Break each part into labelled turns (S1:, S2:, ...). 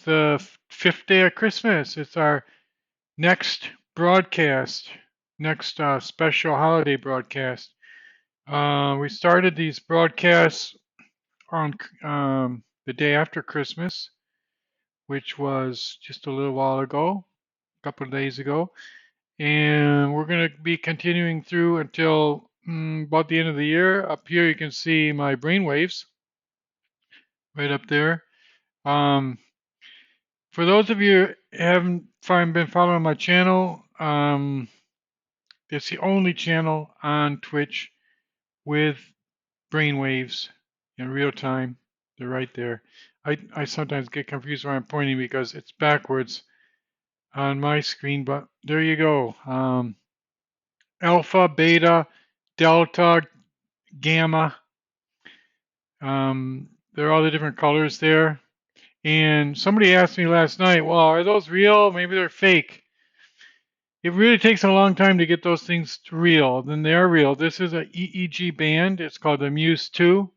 S1: the fifth day of Christmas. It's our next broadcast, next special holiday broadcast. We started these broadcasts on the day after Christmas, which was just a little while ago, a couple of days ago. And we're going to be continuing through until about the end of the year. Up here, you can see my brainwaves right up there. Um, for those of you who haven't been following my channel, it's the only channel on Twitch with brainwaves in real time. They're right there. I sometimes get confused where I'm pointing because it's backwards on my screen, but there you go. Alpha, beta, delta, gamma. There are all the different colors there. And somebody asked me last night, well, are those real? Maybe they're fake. It really takes a long time to get those things real. Then they are real. This is a EEG band. It's called the Muse 2.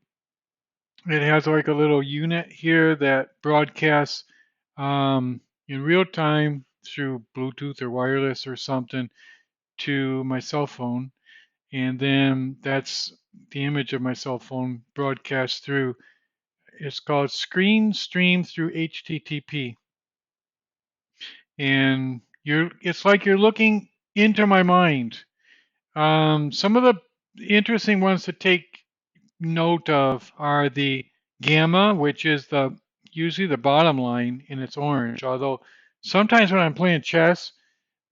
S1: It has like a little unit here that broadcasts in real time through Bluetooth or wireless or something to my cell phone. And then that's the image of my cell phone broadcast through. It's called Screen Stream through HTTP. And it's like you're looking into my mind. Some of the interesting ones to take note of are the gamma, which is the usually the bottom line, and it's orange. Although sometimes when I'm playing chess,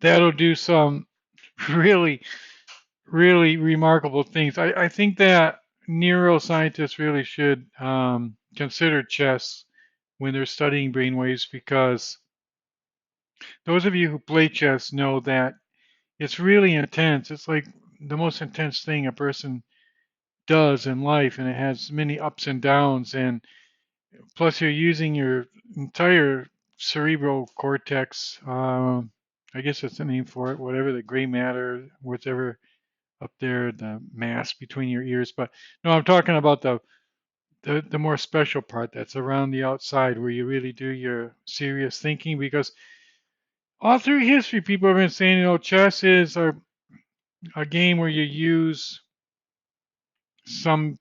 S1: that'll do some really, really remarkable things. I think that neuroscientists really should consider chess when they're studying brainwaves because those of you who play chess know that it's really intense. It's like the most intense thing a person does in life, and it has many ups and downs. And plus, you're using your entire cerebral cortex. I guess that's the name for it, whatever the gray matter, whatever up there, the mass between your ears. But no, I'm talking about the more special part that's around the outside where you really do your serious thinking because all through history, people have been saying, chess is a game where you use some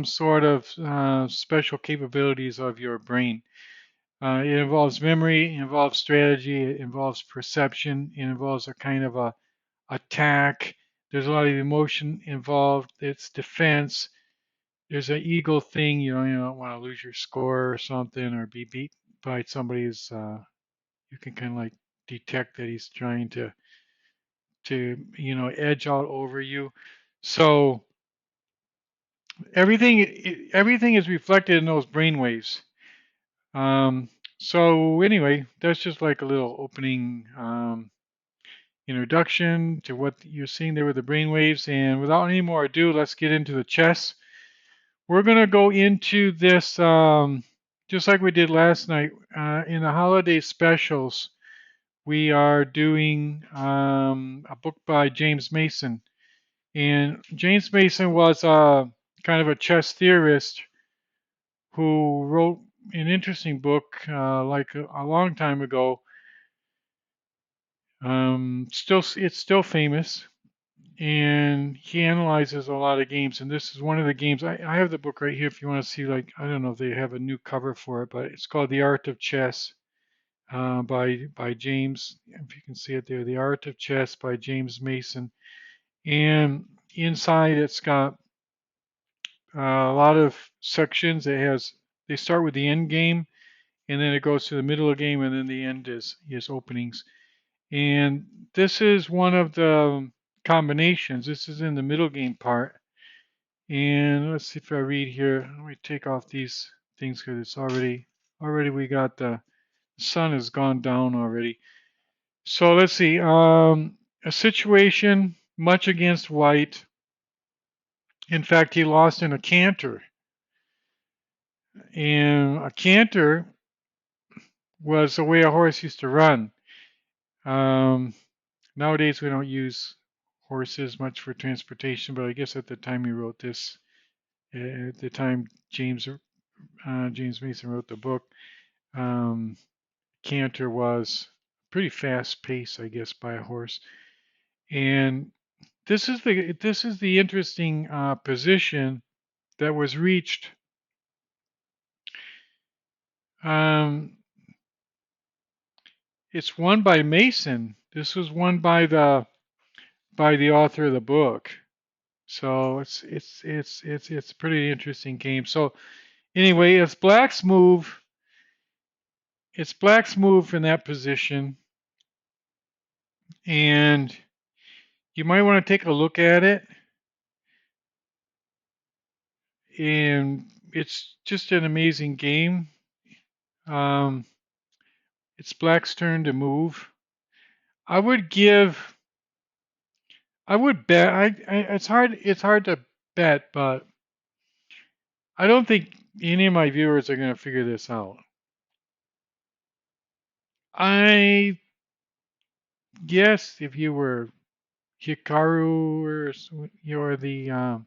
S1: sort of special capabilities of your brain. It involves memory, it involves strategy, it involves perception, it involves a kind of a attack. There's a lot of emotion involved. It's defense. There's an ego thing. You don't want to lose your score or something, or be beat by somebody who's. You can kind of like detect that he's trying to edge out over you. So everything is reflected in those brain waves. So anyway, that's just like a little opening introduction to what you're seeing there with the brain waves. And without any more ado, let's get into the chess. We're going to go into this just like we did last night in the holiday specials. We are doing a book by James Mason. And James Mason was kind of a chess theorist who wrote an interesting book like a long time ago. It's still famous, and he analyzes a lot of games. And this is one of the games. I have the book right here if you want to see. Like I don't know if they have a new cover for it, but it's called The Art of Chess by James. If you can see it there, The Art of Chess by James Mason. And inside it's got a lot of sections. They start with the end game, and then it goes to the middle of the game, and then the end is openings. And this is one of the combinations. This is in the middle game part. And let's see if I read here. Let me take off these things because it's already we got the sun has gone down already. So let's see. A situation much against white. In fact, he lost in a canter. And a canter was the way a horse used to run. Um, Nowadays, we don't use horses much for transportation, but I guess at the time he wrote this, at the time James Mason wrote the book, um, canter was pretty fast pace, I guess, by a horse. And this is the interesting position that was reached. Um, it's won by Mason. This was won by the author of the book. So it's a pretty interesting game. So anyway, it's black's move in that position, and you might want to take a look at it. And it's just an amazing game. Um, it's black's turn to move. I would give. I would bet. It's hard to bet, but I don't think any of my viewers are going to figure this out. I guess if you were Hikaru, or you're the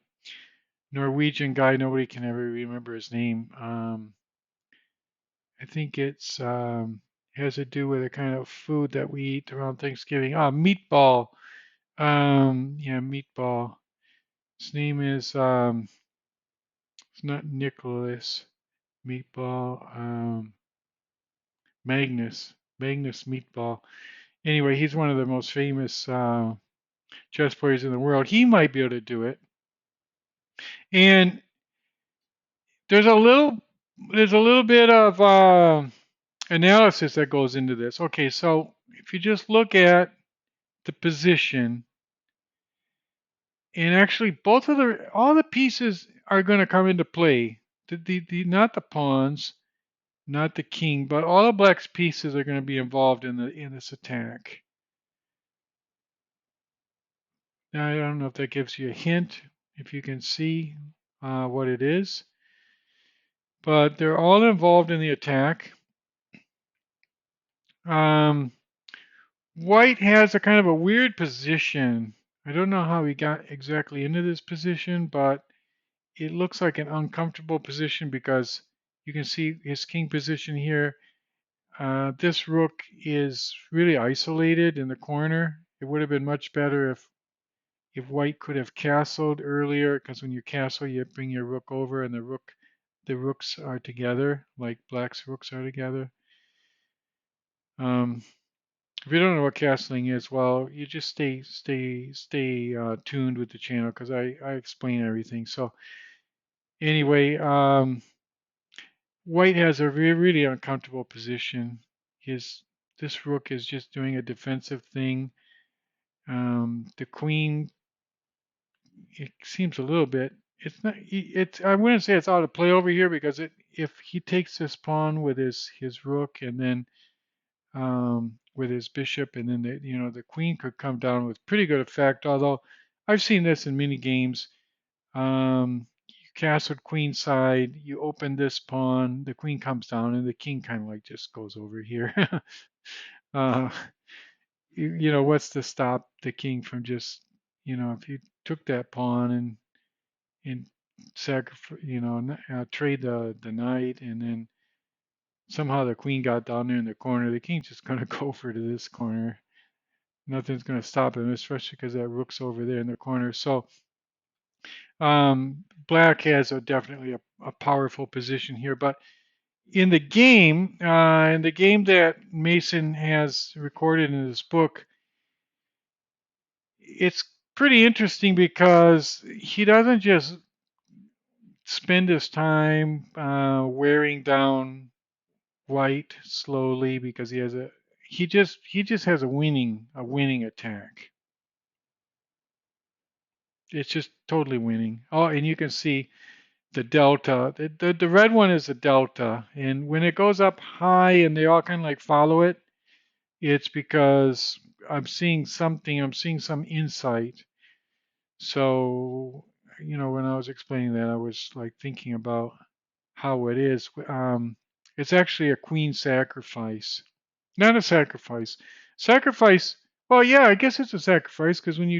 S1: Norwegian guy, nobody can ever remember his name. I think it's has to do with a kind of food that we eat around Thanksgiving. Meatball. Yeah, meatball. His name is it's not Nicholas. Meatball. Magnus Meatball. Anyway, he's one of the most famous chess players in the world. He might be able to do it. And there's a little there's a little bit of analysis that goes into this. Okay, so if you just look at the position, and actually both of the all the pieces are going to come into play. The not the pawns, not the king, but all of black's pieces are going to be involved in this attack. Now, I don't know if that gives you a hint, if you can see what it is, but they're all involved in the attack. Um, White has a kind of a weird position. I don't know how he got exactly into this position, but it looks like an uncomfortable position because you can see his king position here. This rook is really isolated in the corner. It would have been much better if white could have castled earlier, because when you castle, you bring your rook over, and the rooks are together, like black's rooks are together. Um, if you don't know what castling is, well, you just stay tuned with the channel because I explain everything. So anyway, white has a really uncomfortable position. His This rook is just doing a defensive thing. The queen, it seems a little bit. It's not. It's. I wouldn't say it's out of play over here because if he takes this pawn with his rook and then with his bishop, and then the queen could come down with pretty good effect. Although I've seen this in many games. You castled queen side, you open this pawn, the queen comes down, and the king kind of like just goes over here. uh, what's to stop the king from just, if you took that pawn and sacrifice, trade the knight, and then somehow the queen got down there in the corner, the king's just going to go over to this corner. Nothing's going to stop him, especially because that rook's over there in the corner. So black has definitely a powerful position here, but in the game that Mason has recorded in his book, it's pretty interesting because he doesn't just spend his time wearing down white slowly because he just has a winning attack. It's just totally winning. Oh, and you can see the delta. The red one is a delta, and when it goes up high and they all kind of like follow it, it's because I'm seeing something. I'm seeing some insight. So, when I was explaining that, I was like thinking about how it is. It's actually a queen sacrifice, not a sacrifice. Sacrifice. Well, yeah, I guess it's a sacrifice because when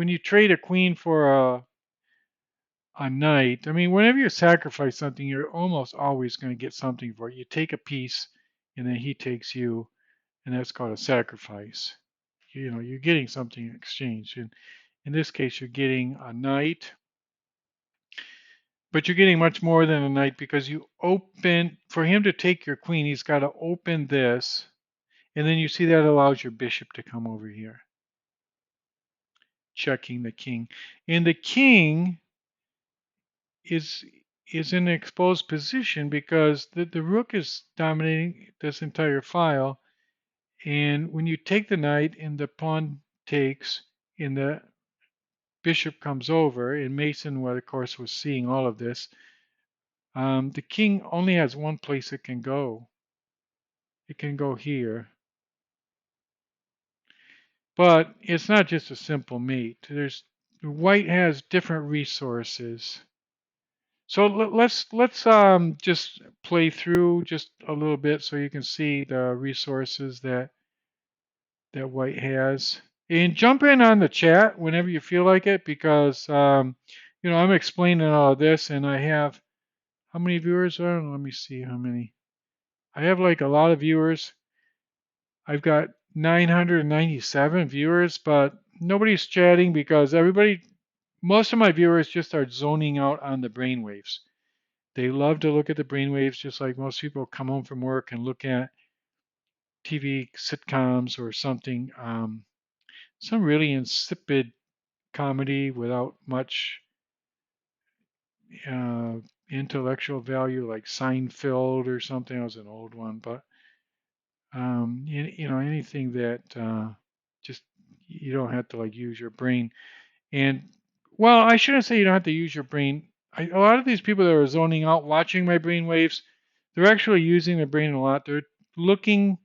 S1: you trade a queen for a knight, I mean, whenever you sacrifice something, you're almost always going to get something for it. You take a piece and then he takes you, and that's called a sacrifice. You're getting something in exchange. And in this case, you're getting a knight, but you're getting much more than a knight because you open, for him to take your queen, he's got to open this, and then you see that allows your bishop to come over here, checking the king. And the king is is in an exposed position because the rook is dominating this entire file. And when you take the knight and the pawn takes and the bishop comes over, and Mason, well, of course, was seeing all of this, the king only has one place it can go. It can go here. But it's not just a simple mate. White has different resources. So let's just play through just a little bit so you can see the resources that White has. And jump in on the chat whenever you feel like it, because I'm explaining all of this, and I have how many viewers are? Let me see how many. I have like a lot of viewers. I've got 997 viewers, but nobody's chatting because most of my viewers just are zoning out on the brainwaves. They love to look at the brainwaves, just like most people come home from work and look at TV sitcoms or something. Some really insipid comedy without much uh, intellectual value, like Seinfeld or something. That was an old one, but anything that just you don't have to like use your brain. And well, I shouldn't say you don't have to use your brain. A lot of these people that are zoning out watching my brain waves, they're actually using their brain a lot. They're looking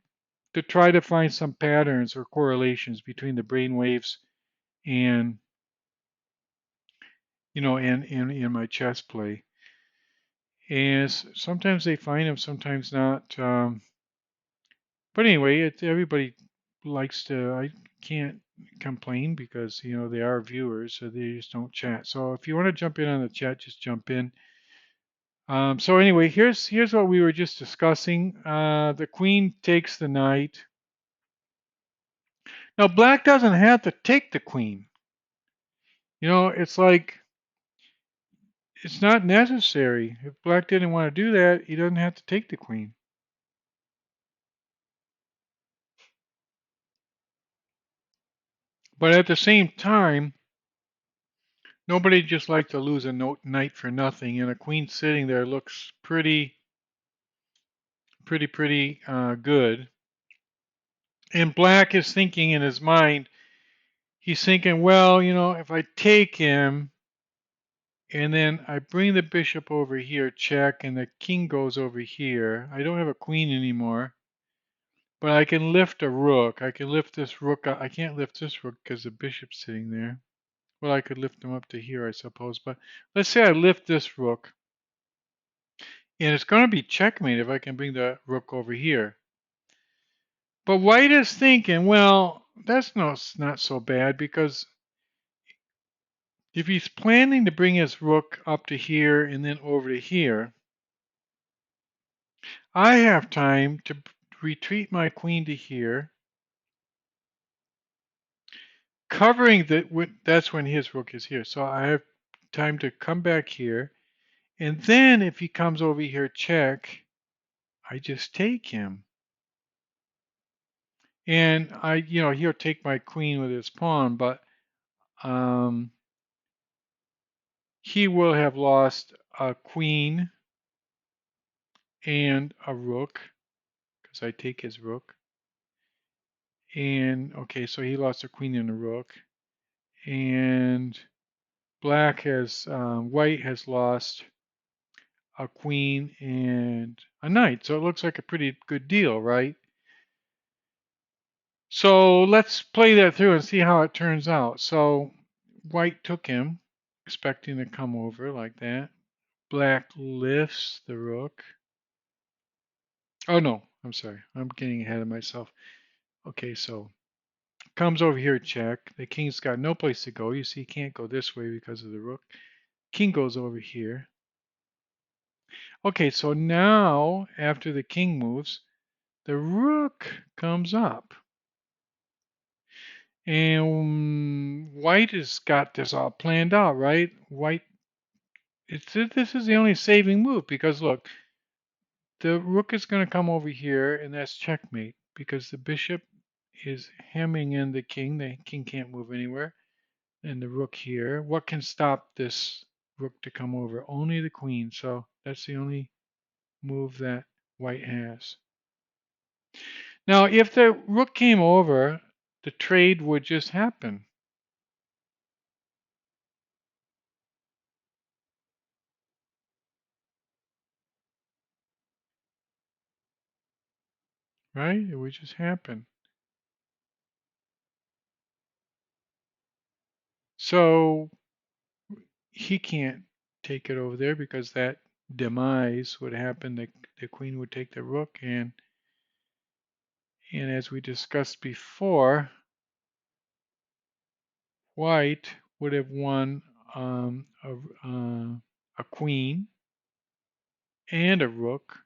S1: to try to find some patterns or correlations between the brain waves and and my chess play. And sometimes they find them, sometimes not. But anyway, everybody likes to. I can't complain because they are viewers, so they just don't chat. So if you want to jump in on the chat, just jump in. So anyway, here's what we were just discussing. The queen takes the knight. Now black doesn't have to take the queen. It's like it's not necessary. If black didn't want to do that, he doesn't have to take the queen. But at the same time, nobody just likes to lose a knight for nothing, and a queen sitting there looks pretty good. And black is thinking in his mind, he's thinking, well, if I take him and then I bring the bishop over here, check, and the king goes over here, I don't have a queen anymore, but I can lift a rook. I can lift this rook. I can't lift this rook because the bishop's sitting there. Well, I could lift him up to here, I suppose, but let's say I lift this rook. And it's going to be checkmate if I can bring the rook over here. But white is thinking, well, that's not so bad because if he's planning to bring his rook up to here and then over to here, I have time to retreat my queen to here, covering that's when his rook is here. So I have time to come back here. And then if he comes over here, check, I just take him. And he'll take my queen with his pawn, but um, he will have lost a queen and a rook because I take his rook. And okay, so he lost a queen and a rook. And white has lost a queen and a knight. So it looks like a pretty good deal, right? So let's play that through and see how it turns out. So white took him, expecting to come over like that. Black lifts the rook. Oh no, I'm sorry. I'm getting ahead of myself. Okay, so comes over here, check. The king's got no place to go. You see, he can't go this way because of the rook. King goes over here. Okay, so now after the king moves, the rook comes up. And white has got this all planned out, right? This is the only saving move because look, the rook is going to come over here, and that's checkmate because the bishop is hemming in the king. The king can't move anywhere. And the rook here. What can stop this rook to come over? Only the queen. So that's the only move that white has. Now, if the rook came over, the trade would just happen, right? It would just happen. So he can't take it over there because that demise would happen. The queen would take the rook, and as we discussed before, white would have won a queen and a rook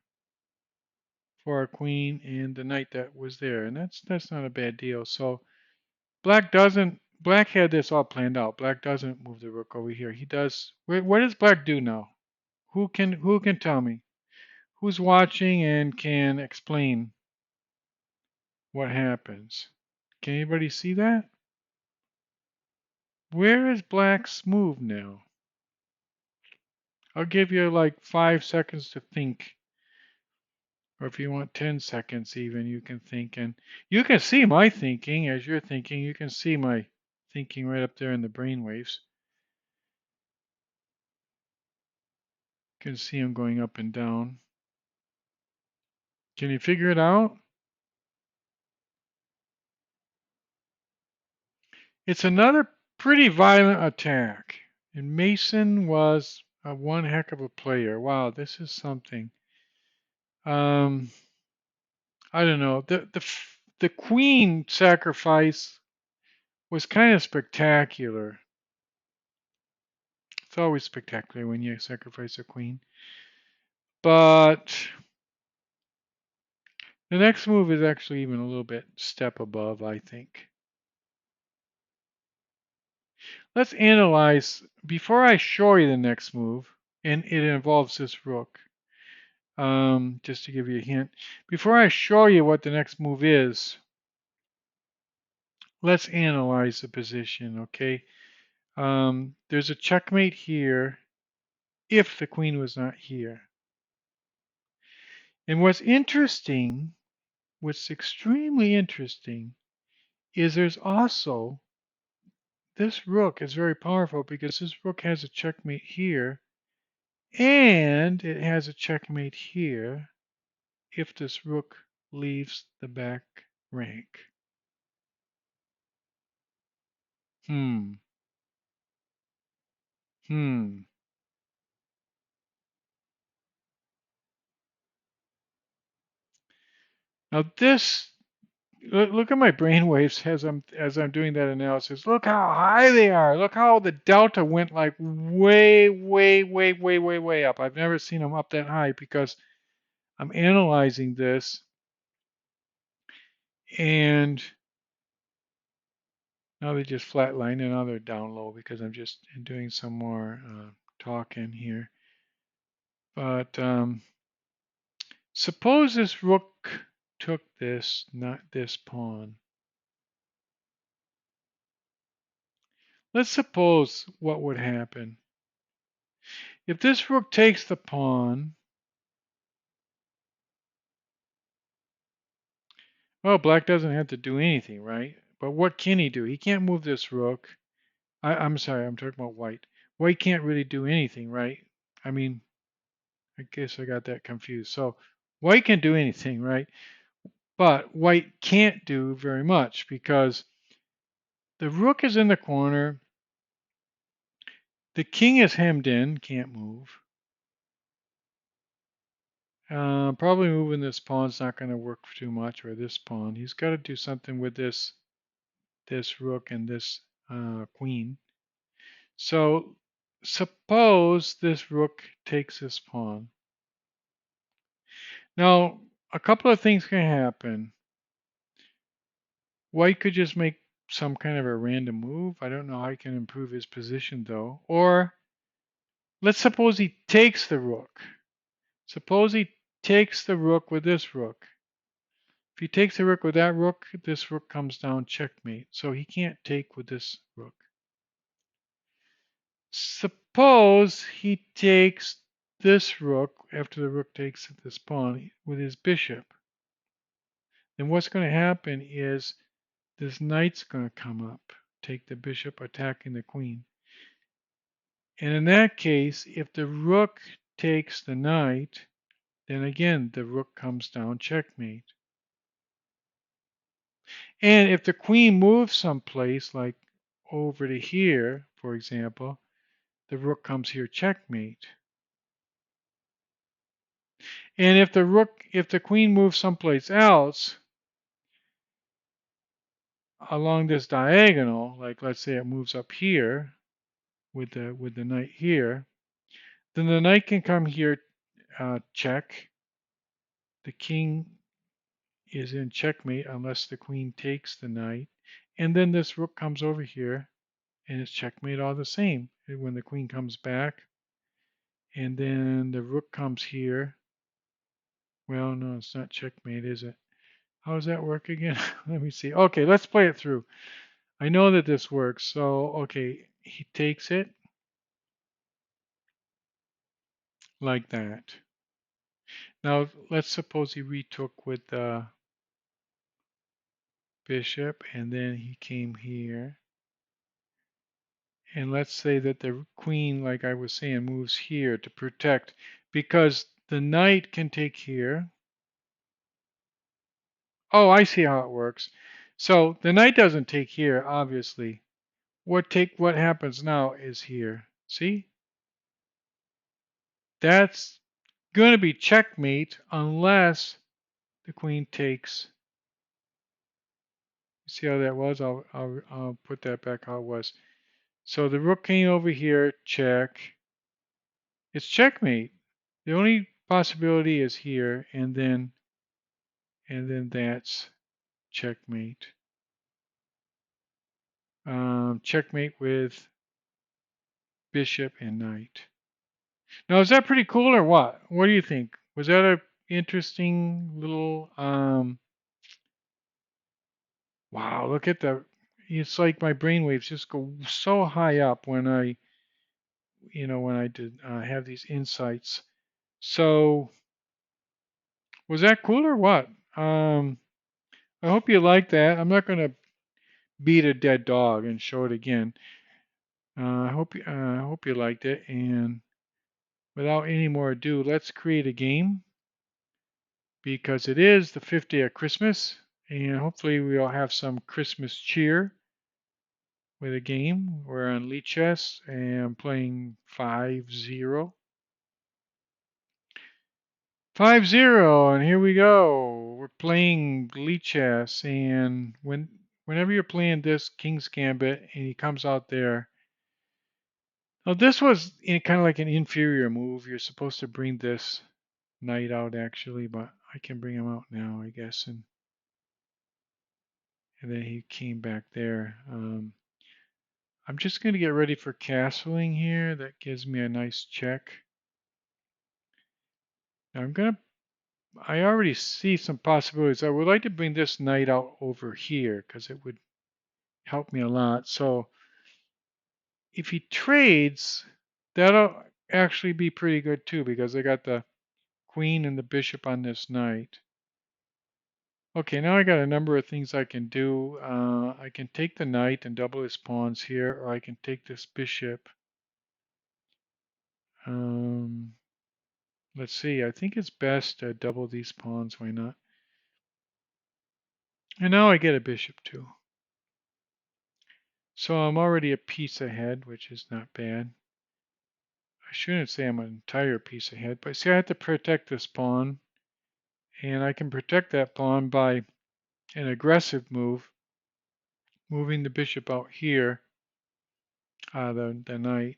S1: for a queen and the knight that was there, and that's not a bad deal. So Black had this all planned out. Black doesn't move the rook over here. He does. What does Black do now? Who can tell me? Who's watching and can explain what happens? Can anybody see that? Where is Black's move now? I'll give you like 5 seconds to think. Or if you want 10 seconds even, you can think. And you can see my thinking as you're thinking. You can see my thinking right up there in the brainwaves. You can see them going up and down. Can you figure it out? It's another pretty violent attack. And Mason was one heck of a player. Wow, this is something. Um, I don't know. The queen sacrifice was kind of spectacular. It's always spectacular when you sacrifice a queen. But the next move is actually even a little bit step above, I think. Let's analyze before I show you the next move, and it involves this rook. Just to give you a hint, before I show you what the next move is, let's analyze the position, okay? There's a checkmate here if the queen was not here. And what's extremely interesting, is there's also this rook is very powerful because this rook has a checkmate here, and it has a checkmate here if this rook leaves the back rank. Hmm. Hmm. Now this, look at my brainwaves as I'm doing that analysis. Look how high they are. Look how the delta went like way, way, way, way, way, way up. I've never seen them up that high because I'm analyzing this, and now they just flatline, and now they're down low because I'm just doing some more talking here. But suppose this rook took this, not this pawn. Let's suppose what would happen. If this rook takes the pawn, well, black doesn't have to do anything, right? But what can he do? He can't move this rook. I'm sorry, I'm talking about white. White can't really do anything, right? I mean, I guess I got that confused. So white can do anything, right? But white can't do very much because the rook is in the corner. The king is hemmed in, can't move. Probably moving this pawn's not going to work too much, or this pawn. He's got to do something with this rook and this queen. So suppose this rook takes this pawn. Now, a couple of things can happen. White could just make some kind of a random move. I don't know how he can improve his position though. Or let's suppose he takes the rook. Suppose he takes the rook with this rook. If he takes the rook with that rook, this rook comes down checkmate. So he can't take with this rook. Suppose he takes this rook after the rook takes this pawn with his bishop. Then what's going to happen is this knight's going to come up, take the bishop, attacking the queen. And in that case, if the rook takes the knight, then again the rook comes down checkmate. And if the queen moves someplace, like over to here, for example, the rook comes here checkmate. And if the queen moves someplace else along this diagonal, like let's say it moves up here with the knight here, then the knight can come here, check. The king is in checkmate unless the queen takes the knight, and then this rook comes over here, and it's checkmate all the same when the queen comes back, and then the rook comes here. Well, no, it's not checkmate, is it? How does that work again? Let me see. Okay, let's play it through. I know that this works. So, okay, he takes it like that. Now, let's suppose he retook with the bishop, and then he came here. And let's say that the queen, like I was saying, moves here to protect, because the knight can take here. Oh, I see how it works. So the knight doesn't take here, obviously. What happens now is here. See? That's going to be checkmate unless the queen takes. See how that was? I'll put that back how it was. So the rook came over here, check. It's checkmate. The only possibility is here, and then that's checkmate. Checkmate with bishop and knight. Now, is that pretty cool or what? What do you think? Was that a interesting little? Wow, look at the. It's like my brainwaves just go so high up when I did have these insights. So, was that cool or what? Um, I hope you like that. I'm not going to beat a dead dog and show it again. I hope you liked it. And without any more ado, let's create a game because it is the 5th day of Christmas, and hopefully we'll have some Christmas cheer with a game. We're on Lichess and I'm playing 5-0. 5-0, and here we go. We're playing Lichess, and whenever you're playing this King's Gambit and he comes out there. Now this was kind of like an inferior move. You're supposed to bring this knight out actually, but I can bring him out now, I guess, and then he came back there. I'm just going to get ready for castling here. That gives me a nice check. Now I already see some possibilities. I would like to bring this knight out over here because it would help me a lot. So if he trades, that'll actually be pretty good too because I got the queen and the bishop on this knight. Okay, now I got a number of things I can do. I can take the knight and double his pawns here, or I can take this bishop. Um, let's see, I think it's best to double these pawns, why not? And now I get a bishop too. So I'm already a piece ahead, which is not bad. I shouldn't say I'm an entire piece ahead, but see, I have to protect this pawn, and I can protect that pawn by an aggressive move, moving the bishop out here, the knight.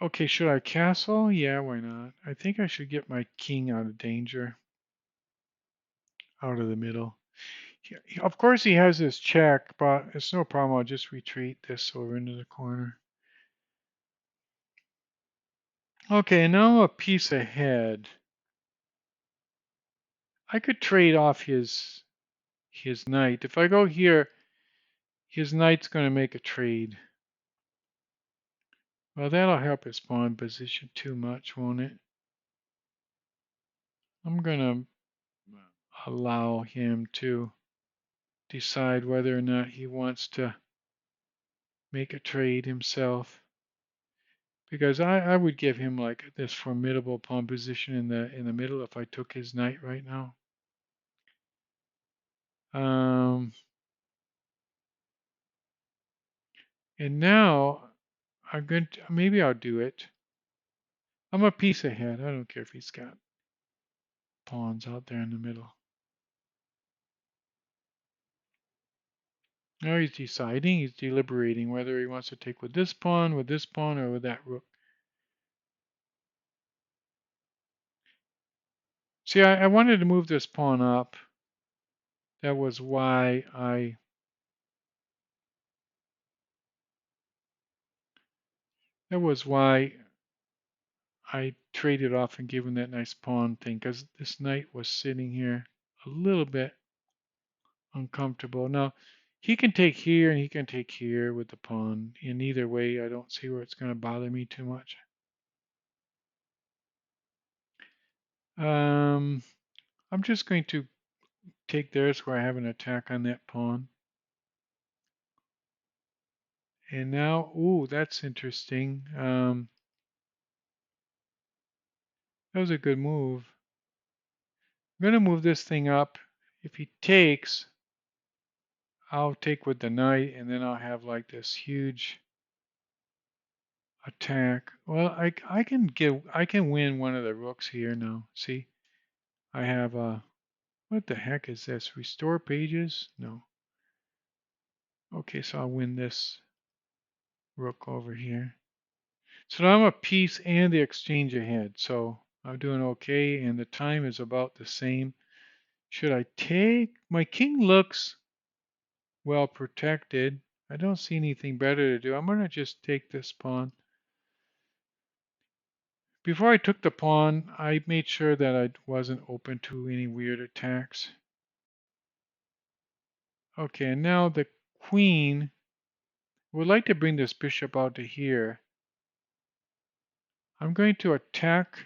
S1: Okay, should I castle? Yeah, why not? I think I should get my king out of danger. out of the middle. Of course, he has his check, but it's no problem. I'll just retreat this over into the corner. Okay, now I'm a piece ahead. I could trade off his knight. If I go here, his knight's going to make a trade. Well, that'll help his pawn position too much, won't it? I'm going to allow him to decide whether or not he wants to make a trade himself. Because I would give him like this formidable pawn position in the middle if I took his knight right now. And now I'm going to, maybe I'll do it. I'm a piece ahead. I don't care if he's got pawns out there in the middle. Now he's deciding, he's deliberating whether he wants to take with this pawn, or with that rook. See, I wanted to move this pawn up. That was why I traded off and gave him that nice pawn thing, because this knight was sitting here a little bit uncomfortable. Now, he can take here and he can take here with the pawn. In either way, I don't see where it's going to bother me too much. I'm just going to take theirs where I have an attack on that pawn. And now, ooh, that's interesting. That was a good move. I'm going to move this thing up. If he takes, I'll take with the knight, and then I'll have like this huge attack. Well, I can win one of the rooks here now. See, I have what the heck is this? Restore pages? No. Okay, so I'll win this rook over here. So now I'm a piece and the exchange ahead. So I'm doing okay, and the time is about the same. Should I take? My king looks well protected. I don't see anything better to do. I'm going to just take this pawn. Before I took the pawn, I made sure that I wasn't open to any weird attacks. Okay, and now the queen would like to bring this bishop out to here. I'm going to attack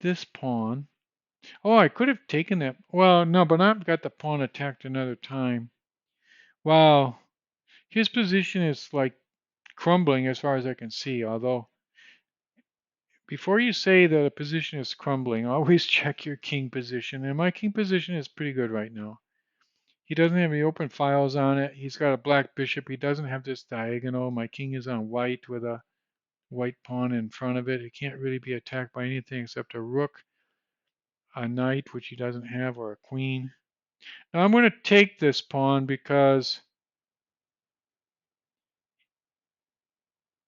S1: this pawn. Oh, I could have taken that. Well, no, but I've got the pawn attacked another time. Wow. His position is like crumbling as far as I can see, although before you say that a position is crumbling, always check your king position. And my king position is pretty good right now. He doesn't have any open files on it. He's got a black bishop. He doesn't have this diagonal. My king is on white with a white pawn in front of it. It can't really be attacked by anything except a rook, a knight, which he doesn't have, or a queen. Now I'm going to take this pawn because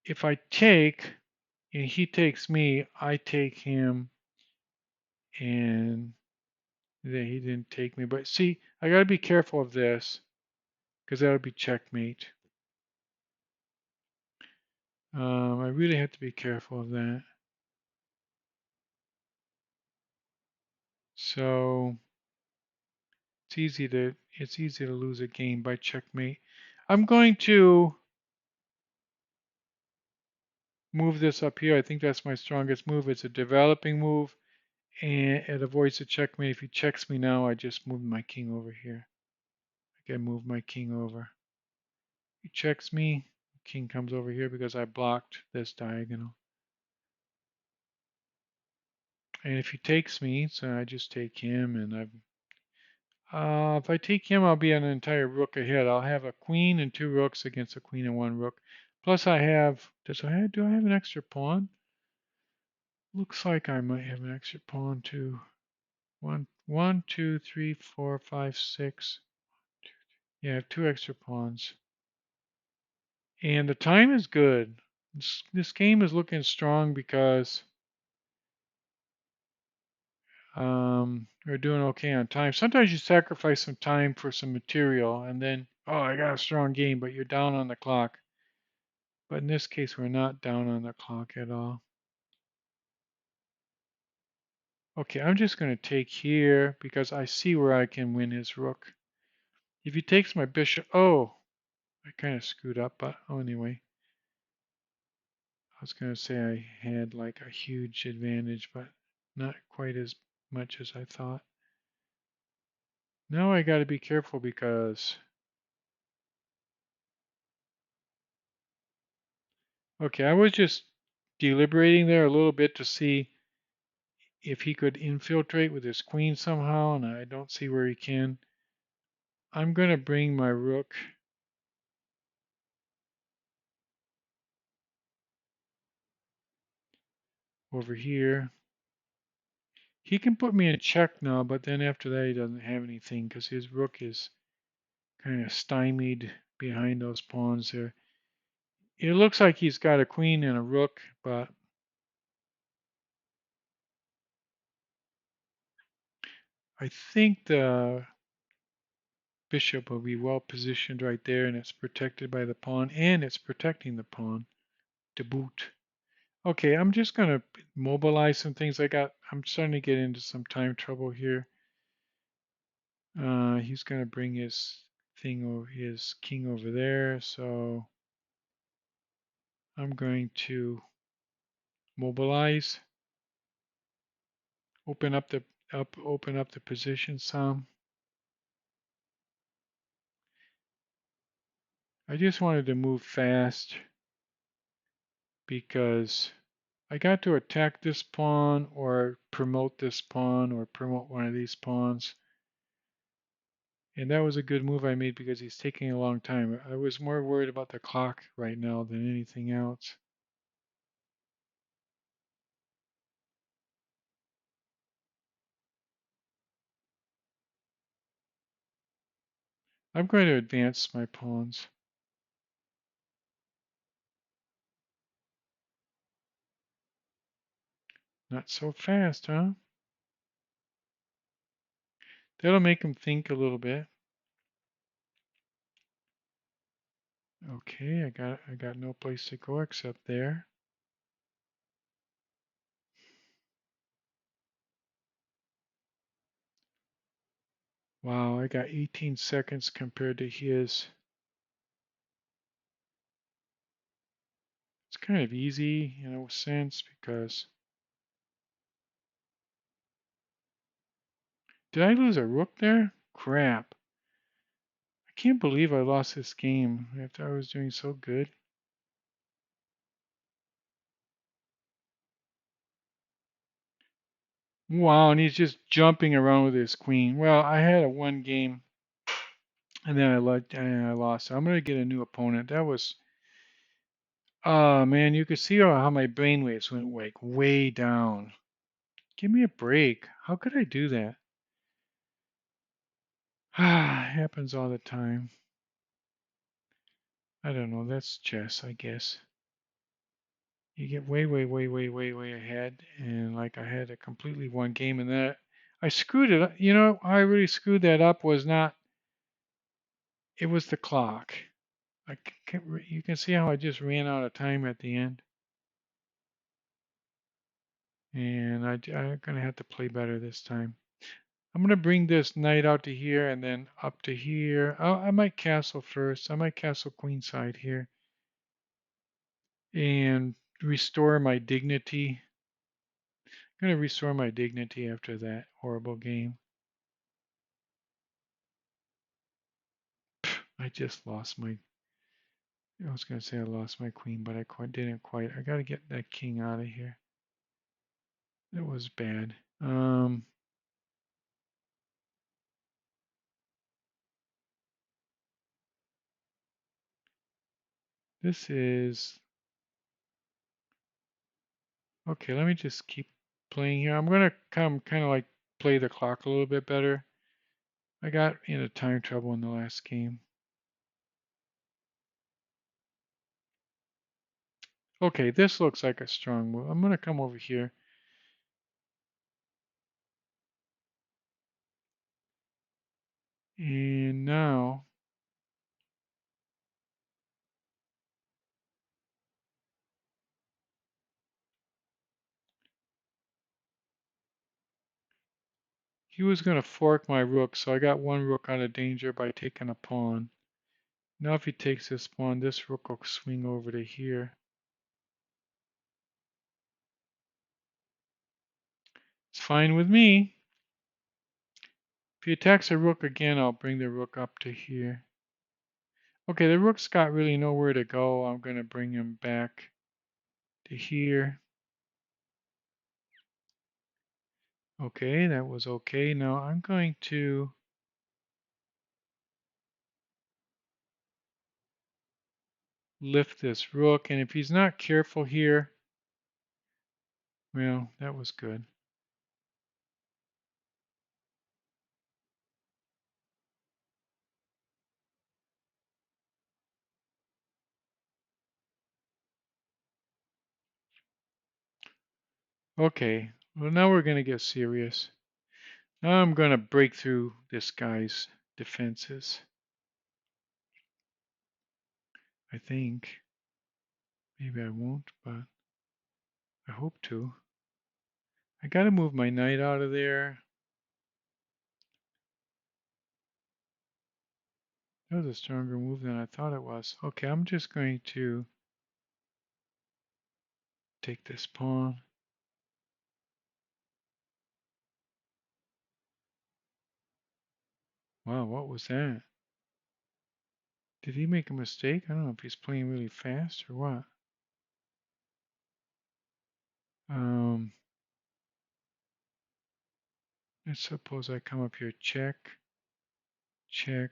S1: if I take and he takes me, I take him, and then he didn't take me. But see, I got to be careful of this because that would be checkmate. I really have to be careful of that. So it's easy to lose a game by checkmate. I'm going to move this up here. I think that's my strongest move. It's a developing move, and it avoids the checkmate. If he checks me now, I just move my king over here. I can move my king over. He checks me. King comes over here because I blocked this diagonal. And if he takes me, so I just take him, and if I take him, I'll be an entire rook ahead. I'll have a queen and two rooks against a queen and one rook. Plus, I have. Do I have an extra pawn? Looks like I might have an extra pawn too. One, two, three, four, five, six. Yeah, I have two extra pawns. And the time is good. This game is looking strong because we're doing okay on time. Sometimes you sacrifice some time for some material, and then, oh, I got a strong game, but you're down on the clock. But in this case, we're not down on the clock at all. Okay, I'm just going to take here because I see where I can win his rook. If he takes my bishop, oh, I kind of screwed up, but oh, anyway. I was going to say I had like a huge advantage, but not quite as much as I thought. Now I got to be careful because, okay, I was just deliberating there a little bit to see if he could infiltrate with his queen somehow, and I don't see where he can. I'm going to bring my rook over here. He can put me in check now, but then after that he doesn't have anything because his rook is kind of stymied behind those pawns there. It looks like he's got a queen and a rook, but I think the bishop will be well positioned right there, and it's protected by the pawn, and it's protecting the pawn to boot. Okay, I'm just going to mobilize some things. I'm starting to get into some time trouble here. He's going to bring his his king over there, so I'm going to mobilize, open up the position some. I just wanted to move fast because I got to attack this pawn or promote this pawn or promote one of these pawns. And that was a good move I made because he's taking a long time. I was more worried about the clock right now than anything else. I'm going to advance my pawns. Not so fast, huh? That'll make him think a little bit. Okay, I got no place to go except there. Wow, I got 18 seconds compared to his. It's kind of easy in a sense because did I lose a rook there? Crap. I can't believe I lost this game after I was doing so good. Wow, and he's just jumping around with his queen. Well, I had a one game and then I lost. I'm gonna get a new opponent. That was oh man, you could see how my brainwaves went like way down. Give me a break. How could I do that? Ah, happens all the time. I don't know. That's chess, I guess. You get way ahead, and like I had a completely one game, and that I screwed it up. You know, how I really screwed that up was not. It was the clock. You can see how I just ran out of time at the end, and I'm gonna have to play better this time. I'm gonna bring this knight out to here and then up to here. I might castle first. I might castle queenside here and restore my dignity. I'm gonna restore my dignity after that horrible game. I just lost my. I was gonna say I lost my queen, but didn't quite. I gotta get that king out of here. It was bad. This is okay. Let me just keep playing here. I'm gonna come kind of like play the clock a little bit better. I got into time trouble in the last game. Okay, this looks like a strong move. I'm gonna come over here. And now he was going to fork my rook, so I got one rook out of danger by taking a pawn. Now if he takes this pawn, this rook will swing over to here. It's fine with me. If he attacks a rook again, I'll bring the rook up to here. Okay, the rook's got really nowhere to go. I'm going to bring him back to here. Okay, that was okay. Now I'm going to lift this rook, and if he's not careful here, well, that was good. Okay, well now we're going to get serious. Now I'm going to break through this guy's defenses. I think. Maybe I won't, but I hope to. I got to move my knight out of there. That was a stronger move than I thought it was. Okay, I'm just going to take this pawn. Wow, what was that? Did he make a mistake? I don't know if he's playing really fast or what. Um, let's suppose I come up here, check, check.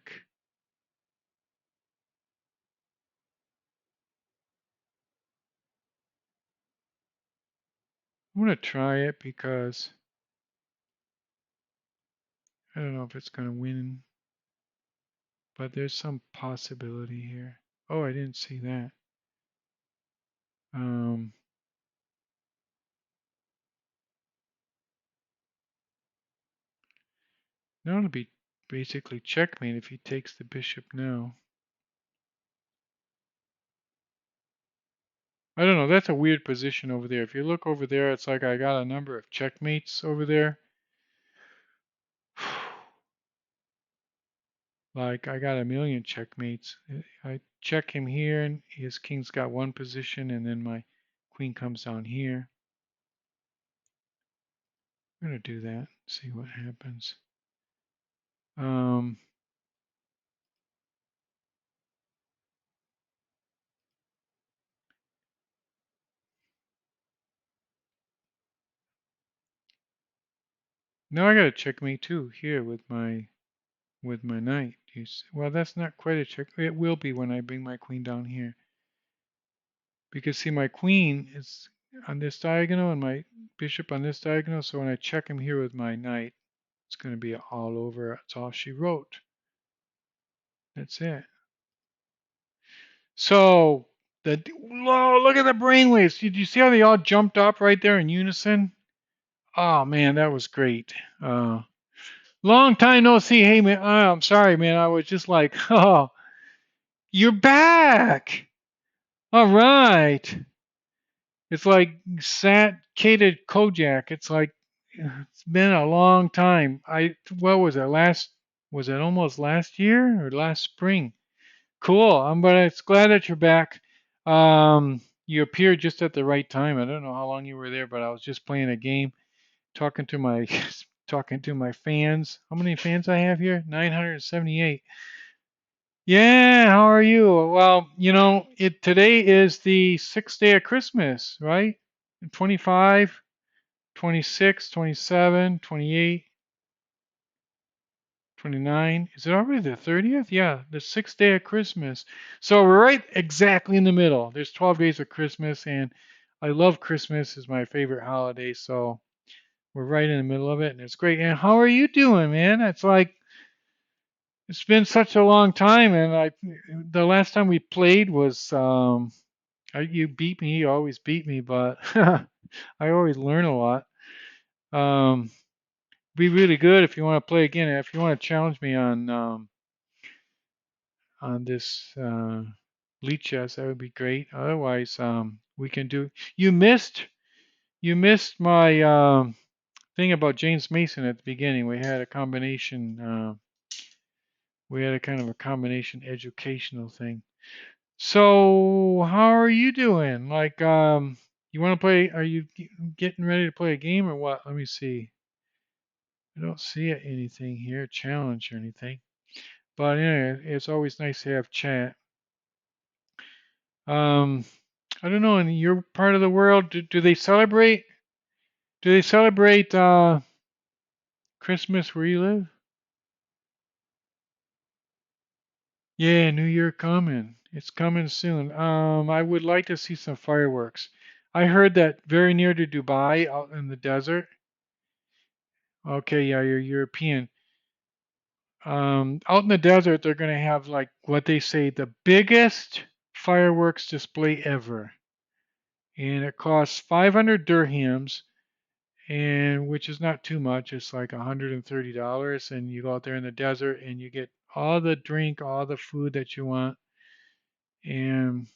S1: I'm going to try it because I don't know if it's going to win, but there's some possibility here. Oh, I didn't see that. Um, now it'll be basically checkmate if he takes the bishop now. I don't know. That's a weird position over there. If you look over there, it's like I got a number of checkmates over there. Like I got a million checkmates. I check him here, and his king's got one position, and then my queen comes down here. I'm gonna do that. See what happens. Um, now I got a checkmate too here with my knight. Well, that's not quite a check. It will be when I bring my queen down here. Because see, my queen is on this diagonal and my bishop on this diagonal. So when I check him here with my knight, it's going to be all over. That's all she wrote. That's it. So look at the brainwaves. Did you see how they all jumped up right there in unison? Oh man, that was great. Long time no see. Hey man, I'm sorry, man. I was just like, oh, you're back. All right. It's like Sat Cated Kojak. It's like it's been a long time. What was it? Was it almost last year or last spring? Cool. But it's glad that you're back. You appeared just at the right time. I don't know how long you were there, but I was just playing a game, talking to my talking to my fans. How many fans I have here? 978. Yeah, how are you? Well, today is the sixth day of Christmas, right? 25, 26, 27, 28, 29. Is it already the 30th? Yeah, the sixth day of Christmas. So we're right exactly in the middle. There's 12 days of Christmas, and I love Christmas. Is my favorite holiday. So we're right in the middle of it, and it's great. And how are you doing, man? It's like it's been such a long time, and the last time we played was you beat me. You always beat me, but I always learn a lot. Um, Be really good if you want to play again. If you want to challenge me on this lead chess, that would be great. Otherwise, we can do. You missed my thing about James Mason at the beginning. We had a combination. We had a kind of a combination educational thing. So, how are you doing? Like, you want to play? Are you getting ready to play a game or what? Let me see. I don't see anything here, challenge or anything. But anyway, it's always nice to have chat. Um, I don't know. In your part of the world, do they celebrate? Do they celebrate Christmas where you live? Yeah, New Year coming. It's coming soon. I would like to see some fireworks. I heard that very near to Dubai, out in the desert. Okay, yeah, you're European. Out in the desert, they're going to have like what they say the biggest fireworks display ever, and it costs 500 dirhams, and which is not too much. It's like $130, and you go out there in the desert and you get all the drink, all the food that you want, and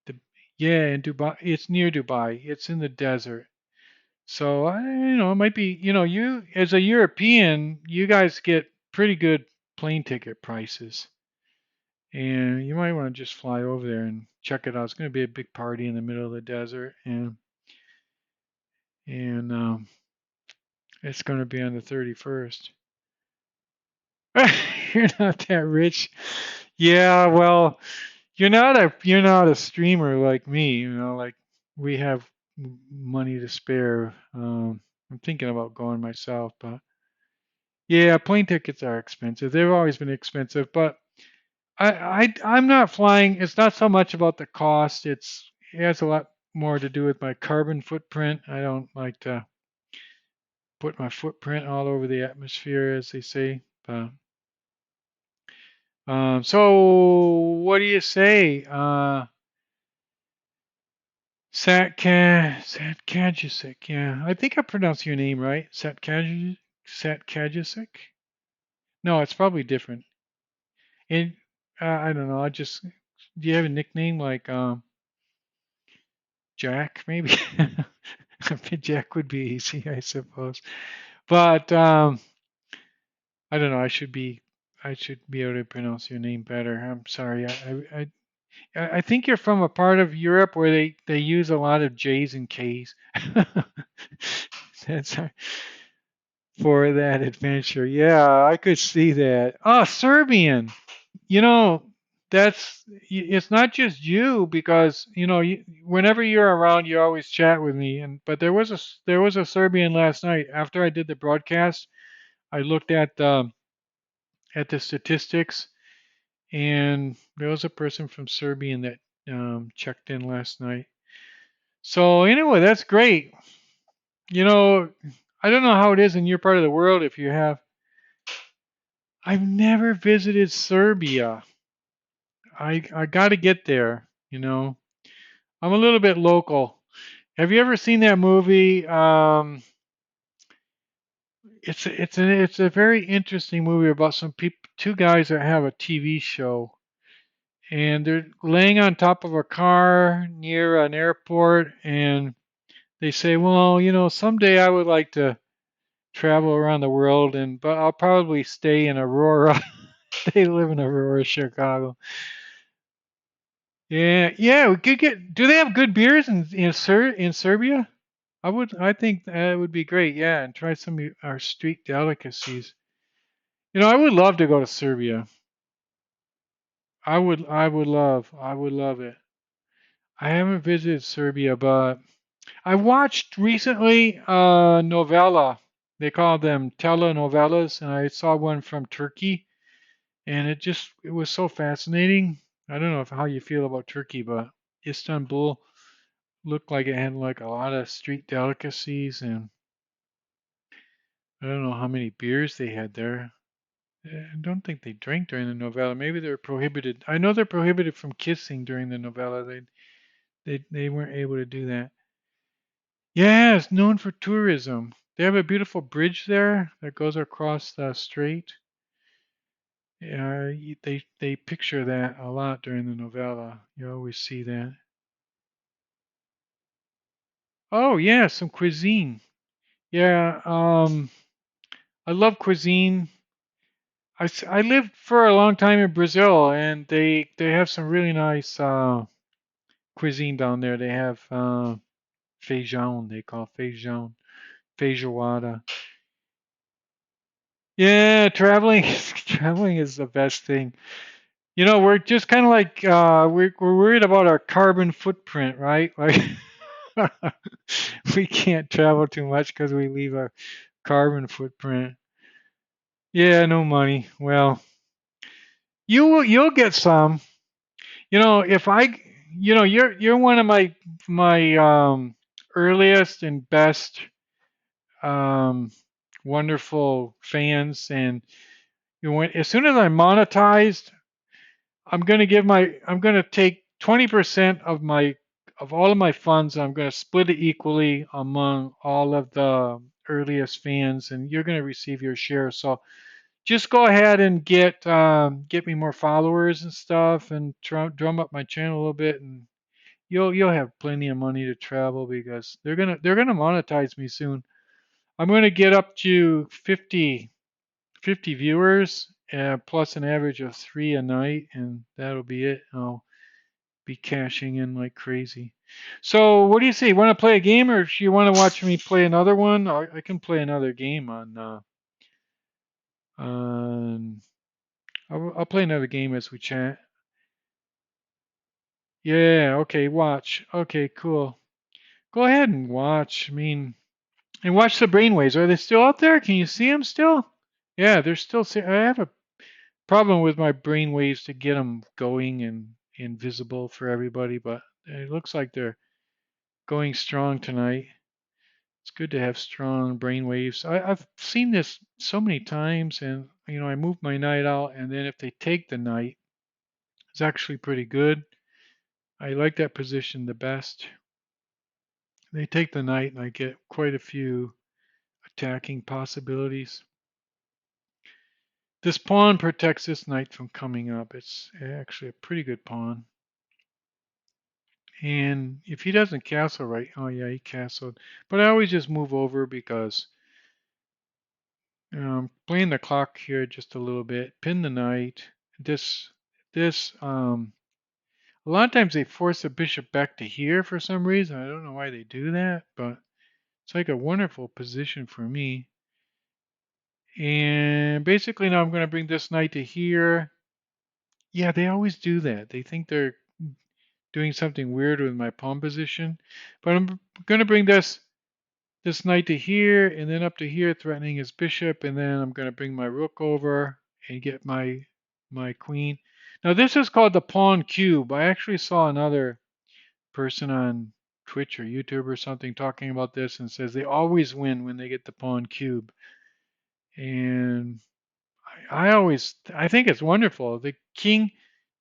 S1: the yeah, in Dubai, it's near Dubai. It's in the desert. So it might be, you as a European, you guys get pretty good plane ticket prices. And you might want to just fly over there and check it out. It's going to be a big party in the middle of the desert, and it's going to be on the 31st. You're not that rich. Yeah, well, you're not a streamer like me. Like we have money to spare. I'm thinking about going myself, but yeah, plane tickets are expensive. They've always been expensive, but I'm not flying. It's not so much about the cost. It has a lot more to do with my carbon footprint. I don't like to put my footprint all over the atmosphere, as they say. So what do you say? Satkajicic. Yeah, I think I pronounced your name right. Satkajicic. No, it's probably different. And I don't know. Do you have a nickname like Jack, maybe? Jack would be easy, I suppose. But I don't know. I should be able to pronounce your name better. I'm sorry. I think you're from a part of Europe where they use a lot of J's and K's. That's for that adventure. Yeah, I could see that. Oh, Serbian. You know, it's not just you because whenever you're around, you always chat with me. But there was a Serbian last night after I did the broadcast. I looked at the statistics, and there was a person from Serbia that checked in last night. So anyway, that's great. You know, I don't know how it is in your part of the world if you have. I've never visited Serbia. I got to get there. I'm a little bit local. Have you ever seen that movie? It's a very interesting movie about some people, two guys that have a TV show, and they're laying on top of a car near an airport, and they say, well, someday I would like to travel around the world, but I'll probably stay in Aurora. They live in Aurora, Chicago. Yeah, yeah. We could get. Do they have good beers in Serbia? I think that would be great. Yeah, and try some of our street delicacies. I would love to go to Serbia. I would love it. I haven't visited Serbia, but I watched recently a novella. They call them telenovelas, and I saw one from Turkey, and it was so fascinating. I don't know how you feel about Turkey, but Istanbul looked like it had like a lot of street delicacies, and I don't know how many beers they had there. I don't think they drank during the novella. Maybe they're prohibited. I know they're prohibited from kissing during the novella. They weren't able to do that. Yeah, it's known for tourism. They have a beautiful bridge there that goes across the strait. They picture that a lot during the novella. You always see that. Oh yeah, some cuisine. Yeah, I love cuisine. I lived for a long time in Brazil, and they have some really nice cuisine down there. They have feijão. They call feijão, feijoada. Yeah, traveling traveling is the best thing. You know, we're just kind of like we're worried about our carbon footprint, right? Like we can't travel too much because we leave a carbon footprint. Yeah, no money. Well, you'll get some. You know, if I, you know, you're one of my earliest and best um, wonderful fans, and you know, as soon as I'm monetized, I'm gonna take 20% of my of all of my funds. I'm gonna split it equally among all of the earliest fans, and you're gonna receive your share. So just go ahead and get me more followers and stuff, and drum up my channel a little bit, and you'll have plenty of money to travel because they're gonna monetize me soon. I'm gonna get up to 50 viewers, plus an average of 3 a night, and that'll be it. I'll be cashing in like crazy. So what do you say? Want to play a game, or if you want to watch me play another one? I can play another game on. I'll play another game as we chat. Yeah, okay, watch. Okay, cool. Go ahead and watch. I mean, and watch the brainwaves. Are they still out there? Can you see them still? Yeah, they're still. I have a problem with my brainwaves to get them going and invisible for everybody, but it looks like they're going strong tonight. It's good to have strong brainwaves. I've seen this so many times, and you know, I move my night out, and then if they take the night, it's actually pretty good. I like that position the best. They take the knight, and I get quite a few attacking possibilities. This pawn protects this knight from coming up. It's actually a pretty good pawn. And if he doesn't castle right, oh yeah, he castled. But I always just move over because playing the clock here just a little bit. Pin the knight. This this a lot of times they force the bishop back to here for some reason. I don't know why they do that, but it's like a wonderful position for me. And basically now I'm going to bring this knight to here. Yeah, they always do that. They think they're doing something weird with my pawn position. But I'm going to bring this knight to here and then up to here, threatening his bishop. And then I'm going to bring my rook over and get my queen. Now this is called the pawn cube. I actually saw another person on Twitch or YouTube or something talking about this and says they always win when they get the pawn cube. And I think it's wonderful. The king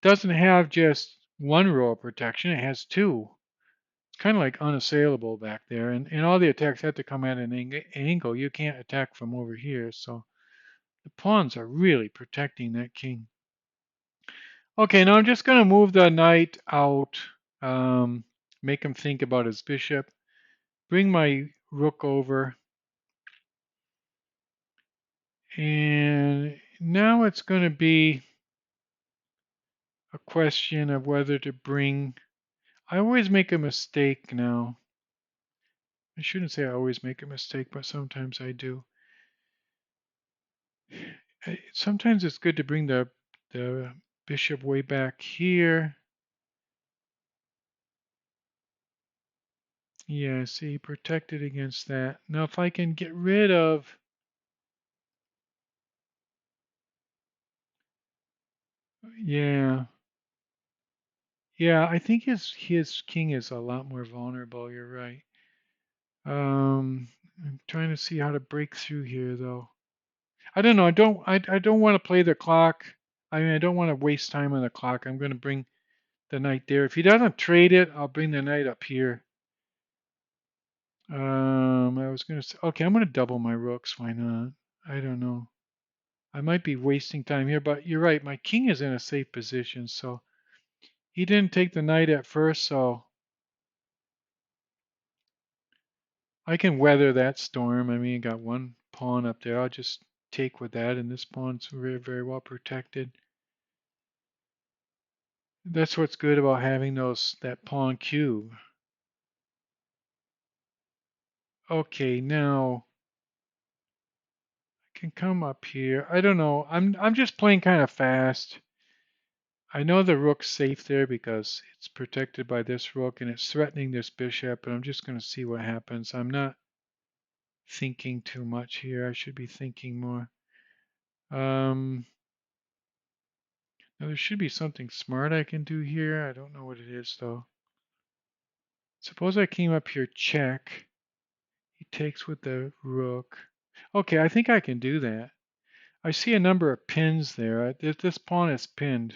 S1: doesn't have just one row of protection; it has two. It's kind of like unassailable back there, and all the attacks have to come at an angle. You can't attack from over here, so the pawns are really protecting that king. Okay, now I'm just going to move the knight out, um, make him think about his bishop, bring my rook over, and now it's going to be a question of whether to bring. I always make a mistake now. I shouldn't say I always make a mistake, but sometimes I do. Sometimes it's good to bring the bishop way back here. Yeah, see, protected against that. Now, if I can get rid of, yeah, yeah, I think his king is a lot more vulnerable. You're right. I'm trying to see how to break through here, though. I don't know. I don't want to play the clock. I mean, I don't want to waste time on the clock. I'm going to bring the knight there. If he doesn't trade it, I'll bring the knight up here. I was gonna say, okay, I'm gonna double my rooks. Why not? I don't know. I might be wasting time here, but you're right. My king is in a safe position, so he didn't take the knight at first, so I can weather that storm. I mean, I got one pawn up there. I'll just take with that, and this pawn's very, very well protected. That's what's good about having that pawn cube. Okay, now I can come up here. I don't know. I'm just playing kind of fast. I know the rook's safe there because it's protected by this rook and it's threatening this bishop, but I'm just going to see what happens. I'm not thinking too much here. I should be thinking more. Now there should be something smart I can do here. I don't know what it is though. Suppose I came up here, check. He takes with the rook. Okay, I think I can do that. I see a number of pins there. This pawn is pinned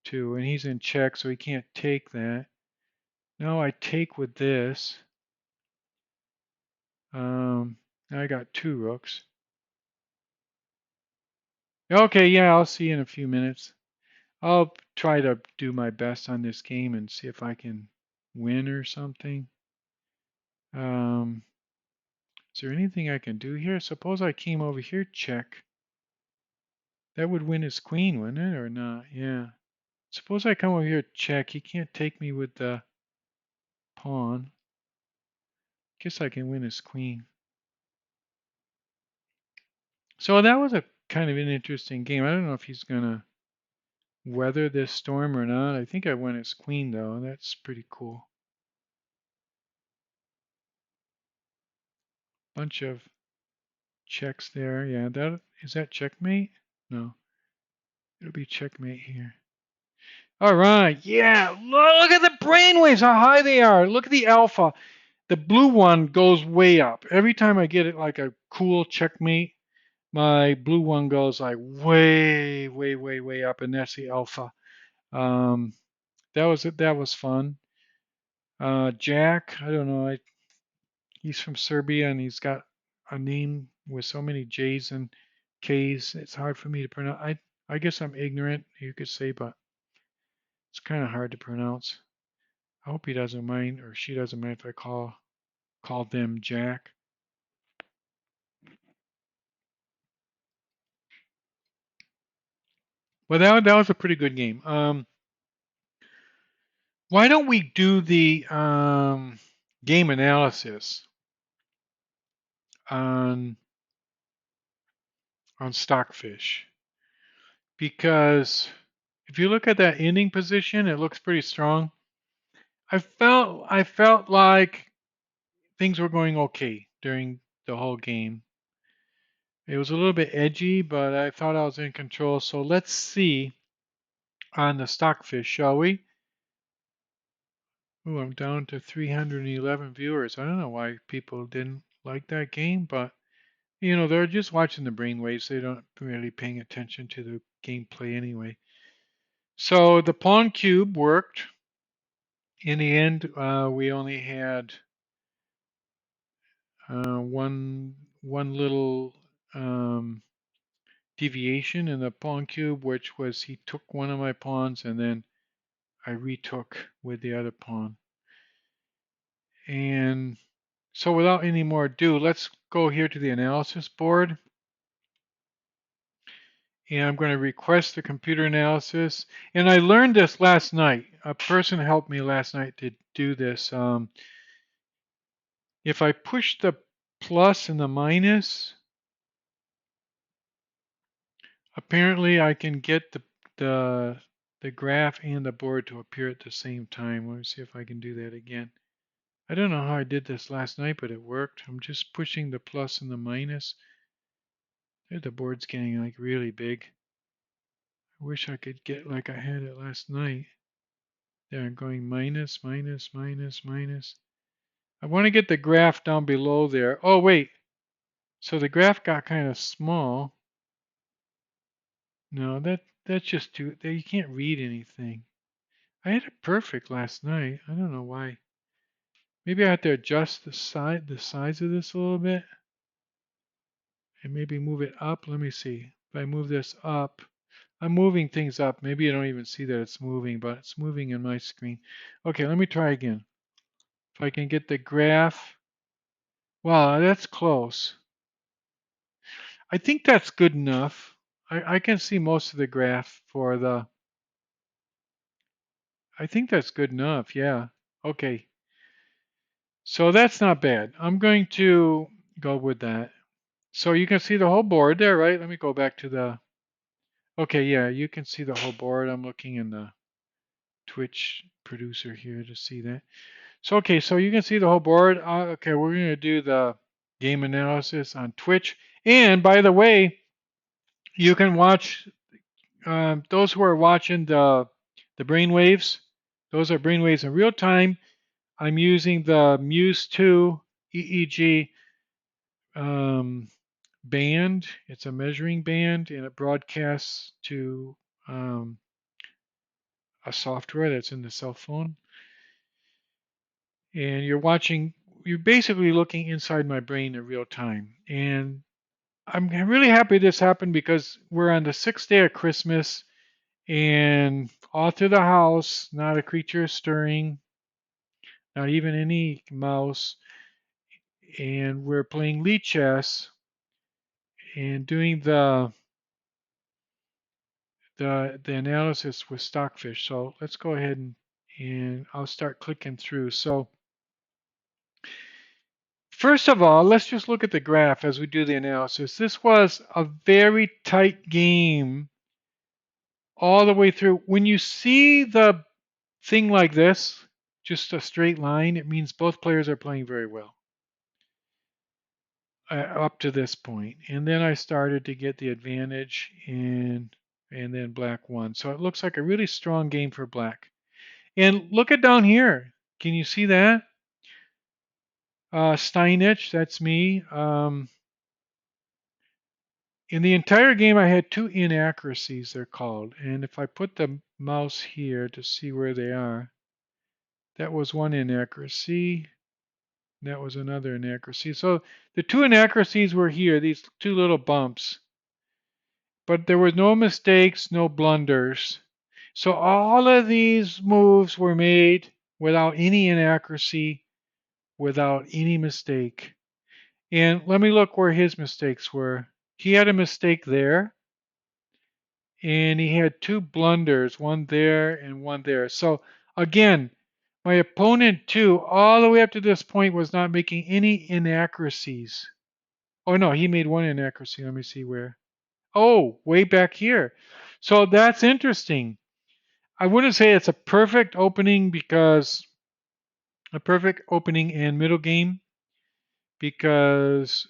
S1: too, and he's in check, so he can't take that. Now I take with this. Now I got two rooks. Okay, yeah, I'll see you in a few minutes. I'll try to do my best on this game and see if I can win or something. Is there anything I can do here? Suppose I came over here, check. That would win his queen, wouldn't it, or not? Yeah. Suppose I come over here, check. He can't take me with the pawn. Guess I can win his queen. So that was a kind of an interesting game. I don't know if he's gonna weather this storm or not. I think I won his queen though. That's pretty cool. Bunch of checks there. Yeah, that is that checkmate? No, it'll be checkmate here. All right. Yeah. Look at the brainwaves, how high they are. Look at the alpha. The blue one goes way up. Every time I get it like a cool checkmate, my blue one goes like way, way, way, way up, and that's the alpha. Um, that was it. That was fun. Jack, I don't know. He's from Serbia and he's got a name with so many J's and K's. It's hard for me to pronounce. I guess I'm ignorant, you could say, but it's kind of hard to pronounce. I hope he doesn't mind or she doesn't mind if I call them Jack. But that was a pretty good game. Why don't we do the game analysis on Stockfish? Because if you look at that ending position, it looks pretty strong. I felt like things were going okay during the whole game. It was a little bit edgy, but I thought I was in control. So let's see on the Stockfish, shall we? Ooh, I'm down to 311 viewers. I don't know why people didn't like that game, but they're just watching the brainwaves. They don't really paying attention to the gameplay anyway. So the pawn cube worked. In the end, we only had one little deviation in the pawn cube, which was he took one of my pawns and then I retook with the other pawn. And so without any more ado, let's go here to the analysis board. And I'm going to request the computer analysis. And I learned this last night. A person helped me last night to do this. If I push the plus and the minus, apparently I can get the graph and the board to appear at the same time. Let me see if I can do that again. I don't know how I did this last night, but it worked. I'm just pushing the plus and the minus. There, the board's getting like really big. I wish I could get like I had it last night. There, I'm going minus, minus, minus, minus. I want to get the graph down below there. Oh, wait. So the graph got kind of small. No, that's just too, you can't read anything. I had it perfect last night. I don't know why. Maybe I have to adjust the size of this a little bit, and maybe move it up. Let me see. If I move this up, I'm moving things up. Maybe you don't even see that it's moving, but it's moving in my screen. Okay, let me try again. If I can get the graph. Wow, that's close. I think that's good enough. I can see most of the graph for the. I think that's good enough. Yeah. Okay. So that's not bad. I'm going to go with that. So you can see the whole board there, right? Let me go back to the. Okay, yeah, you can see the whole board. I'm looking in the Twitch producer here to see that. So, okay, so you can see the whole board. Okay, we're going to do the game analysis on Twitch. And by the way, you can watch those who are watching the brainwaves. Those are brainwaves in real time. I'm using the Muse 2 EEG um, band. It's a measuring band, and it broadcasts to um, a software that's in the cell phone. And you're basically looking inside my brain in real time. And I'm really happy this happened because we're on the 6th day of Christmas, and all through the house, not a creature is stirring, not even any mouse. And we're playing lead chess and doing the analysis with Stockfish. So let's go ahead and I'll start clicking through. So first of all, let's just look at the graph as we do the analysis. This was a very tight game all the way through. When you see the thing like this, just a straight line, it means both players are playing very well up to this point. And then I started to get the advantage, and then black won. So it looks like a really strong game for black. And look at down here. Can you see that? StineItch, that's me. In the entire game, I had two inaccuracies, they're called. And if I put the mouse here to see where they are, that was one inaccuracy. That was another inaccuracy. So the two inaccuracies were here, these two little bumps. But there were no mistakes, no blunders. So all of these moves were made without any inaccuracy, without any mistake. And let me look where his mistakes were. He had a mistake there, and he had two blunders, one there and one there. So again, my opponent too, all the way up to this point, was not making any inaccuracies. Oh no, he made one inaccuracy. Let me see where. Oh, way back here. So that's interesting. I wouldn't say it's a perfect opening because a perfect opening and middle game because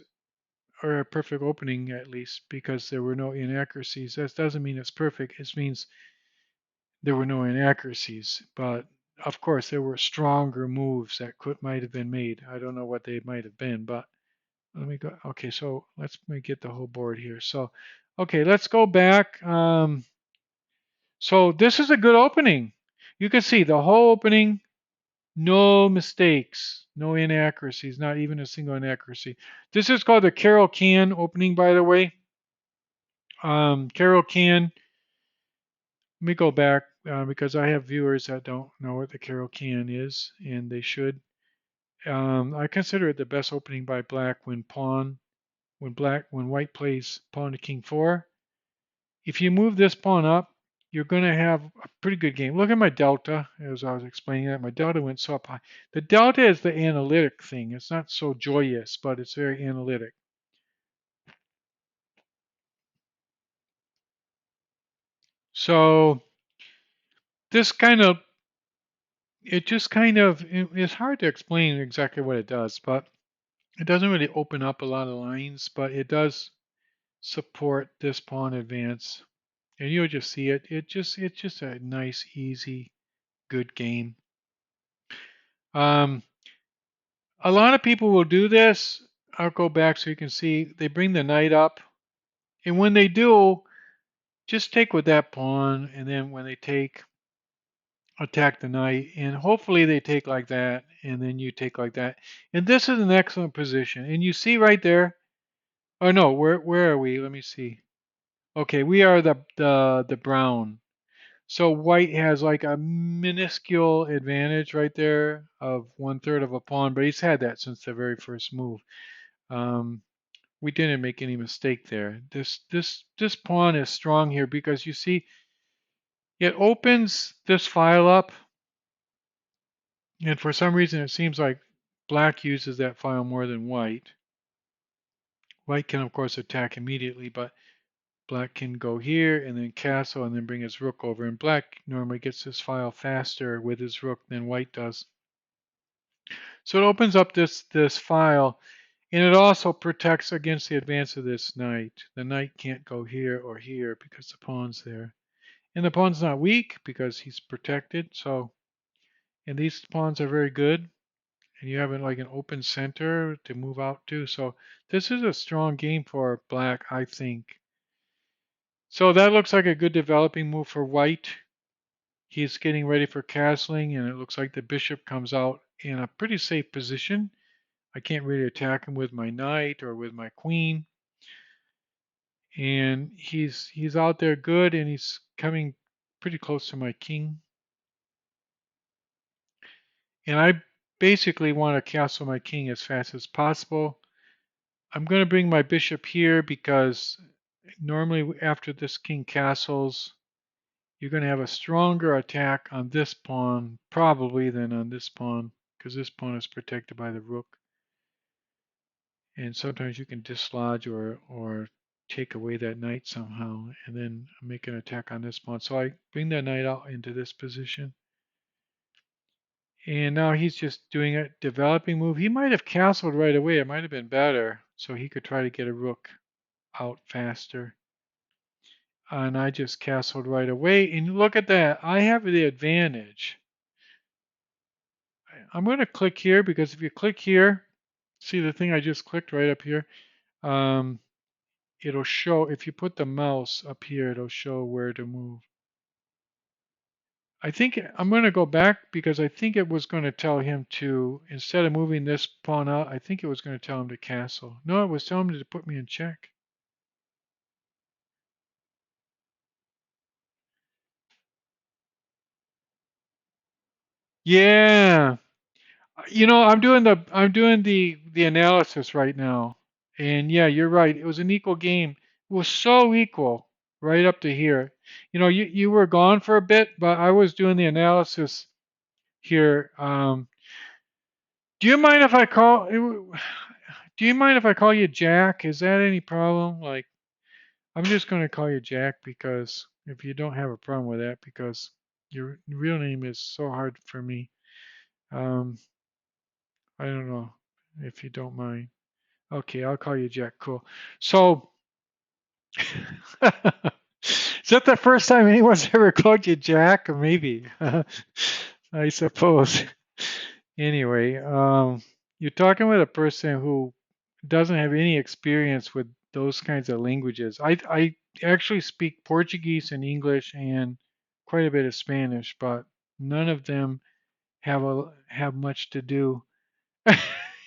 S1: or a perfect opening at least because there were no inaccuracies. That doesn't mean it's perfect. It means there were no inaccuracies. But of course, there were stronger moves that might have been made. I don't know what they might have been, but let me go. Okay, so let me get the whole board here. So, okay, let's go back. So this is a good opening. You can see the whole opening, no mistakes, no inaccuracies, not even a single inaccuracy. This is called the Carol Can opening, by the way. Carol Can, let me go back because I have viewers that don't know what the Carol Can is, and they should. I consider it the best opening by black when white plays pawn to king 4. If you move this pawn up, you're going to have a pretty good game. Look at my delta, as I was explaining that. My delta went so up high. The delta is the analytic thing. It's not so joyous, but it's very analytic. So this kind of, it's hard to explain exactly what it does, but it doesn't really open up a lot of lines, but it does support this pawn advance. And you'll just see it. It's just a nice, easy, good game. Um, a lot of people will do this. I'll go back so you can see they bring the knight up. And when they do, just take with that pawn. And then when they take, attack the knight, and hopefully they take like that, and then you take like that. And this is an excellent position. And you see right there. Oh no, where are we? Let me see. Okay, we are the brown. So white has like a minuscule advantage right there of 1/3 of a pawn, but he's had that since the very first move. Um, we didn't make any mistake there. This pawn is strong here because you see it opens this file up, and for some reason it seems like black uses that file more than white. White can of course attack immediately, but black can go here and then castle and then bring his rook over. And black normally gets this file faster with his rook than white does. So it opens up this file, and it also protects against the advance of this knight. The knight can't go here or here because the pawn's there. And the pawn's not weak because he's protected. So, and these pawns are very good. And you have like an open center to move out to. So this is a strong game for black, I think. So that looks like a good developing move for white. He's getting ready for castling, and it looks like the bishop comes out in a pretty safe position. I can't really attack him with my knight or with my queen. And he's out there good, and he's coming pretty close to my king. And I basically want to castle my king as fast as possible. I'm going to bring my bishop here because normally after this king castles, you're going to have a stronger attack on this pawn probably than on this pawn because this pawn is protected by the rook. And sometimes you can dislodge or take away that knight somehow and then make an attack on this pawn. So I bring that knight out into this position. And now he's just doing a developing move. He might have castled right away. It might have been better. So he could try to get a rook out faster. And I just castled right away. And look at that. I have the advantage. I'm going to click here because if you click here, see the thing I just clicked right up here? Um, it'll show, if you put the mouse up here, it'll show where to move. I think I'm going to go back because I think it was going to tell him to, instead of moving this pawn out, I think it was going to tell him to castle. No, it was telling him to put me in check. Yeah. I'm doing the analysis right now. And yeah, you're right. It was an equal game. It was so equal right up to here. You were gone for a bit, but I was doing the analysis here. Do you mind if I call do you mind if I call you Jack? Is that any problem? Like I'm just going to call you Jack because if you don't have a problem with that because your real name is so hard for me. Um I don't know if you don't mind. Okay, I'll call you Jack. Cool. So, is that the first time anyone's ever called you Jack? Or maybe, I suppose. Anyway, you're talking with a person who doesn't have any experience with those kinds of languages. I actually speak Portuguese and English and quite a bit of Spanish, but none of them have much to do.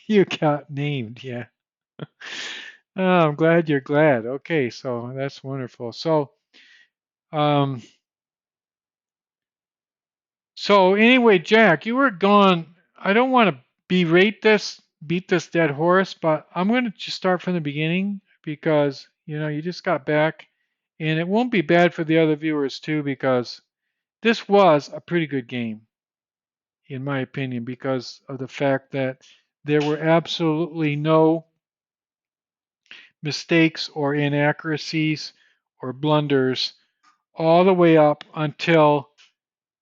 S1: You got named, yeah. Oh, I'm glad you're glad. Okay, so that's wonderful. Um, so anyway, Jack, you were gone. I don't want to beat this dead horse, but I'm going to just start from the beginning because, you just got back and it won't be bad for the other viewers too because this was a pretty good game in my opinion because of the fact that there were absolutely no mistakes or inaccuracies or blunders all the way up until,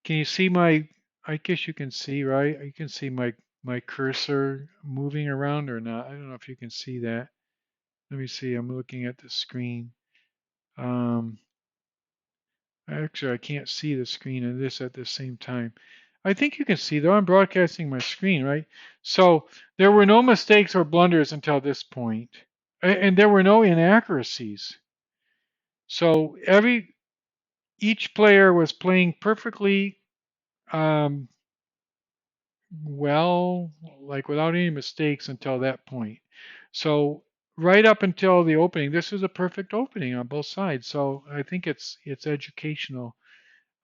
S1: can you see I guess you can see, right? You can see my cursor moving around or not. I don't know if you can see that. Let me see. I'm looking at the screen. Um, Actually, I can't see the screen and this at the same time. I think you can see though. I'm broadcasting my screen, right? So there were no mistakes or blunders until this point, and there were no inaccuracies. So each player was playing perfectly um, well, like without any mistakes until that point. So right up until the opening, this is a perfect opening on both sides. So I think it's educational.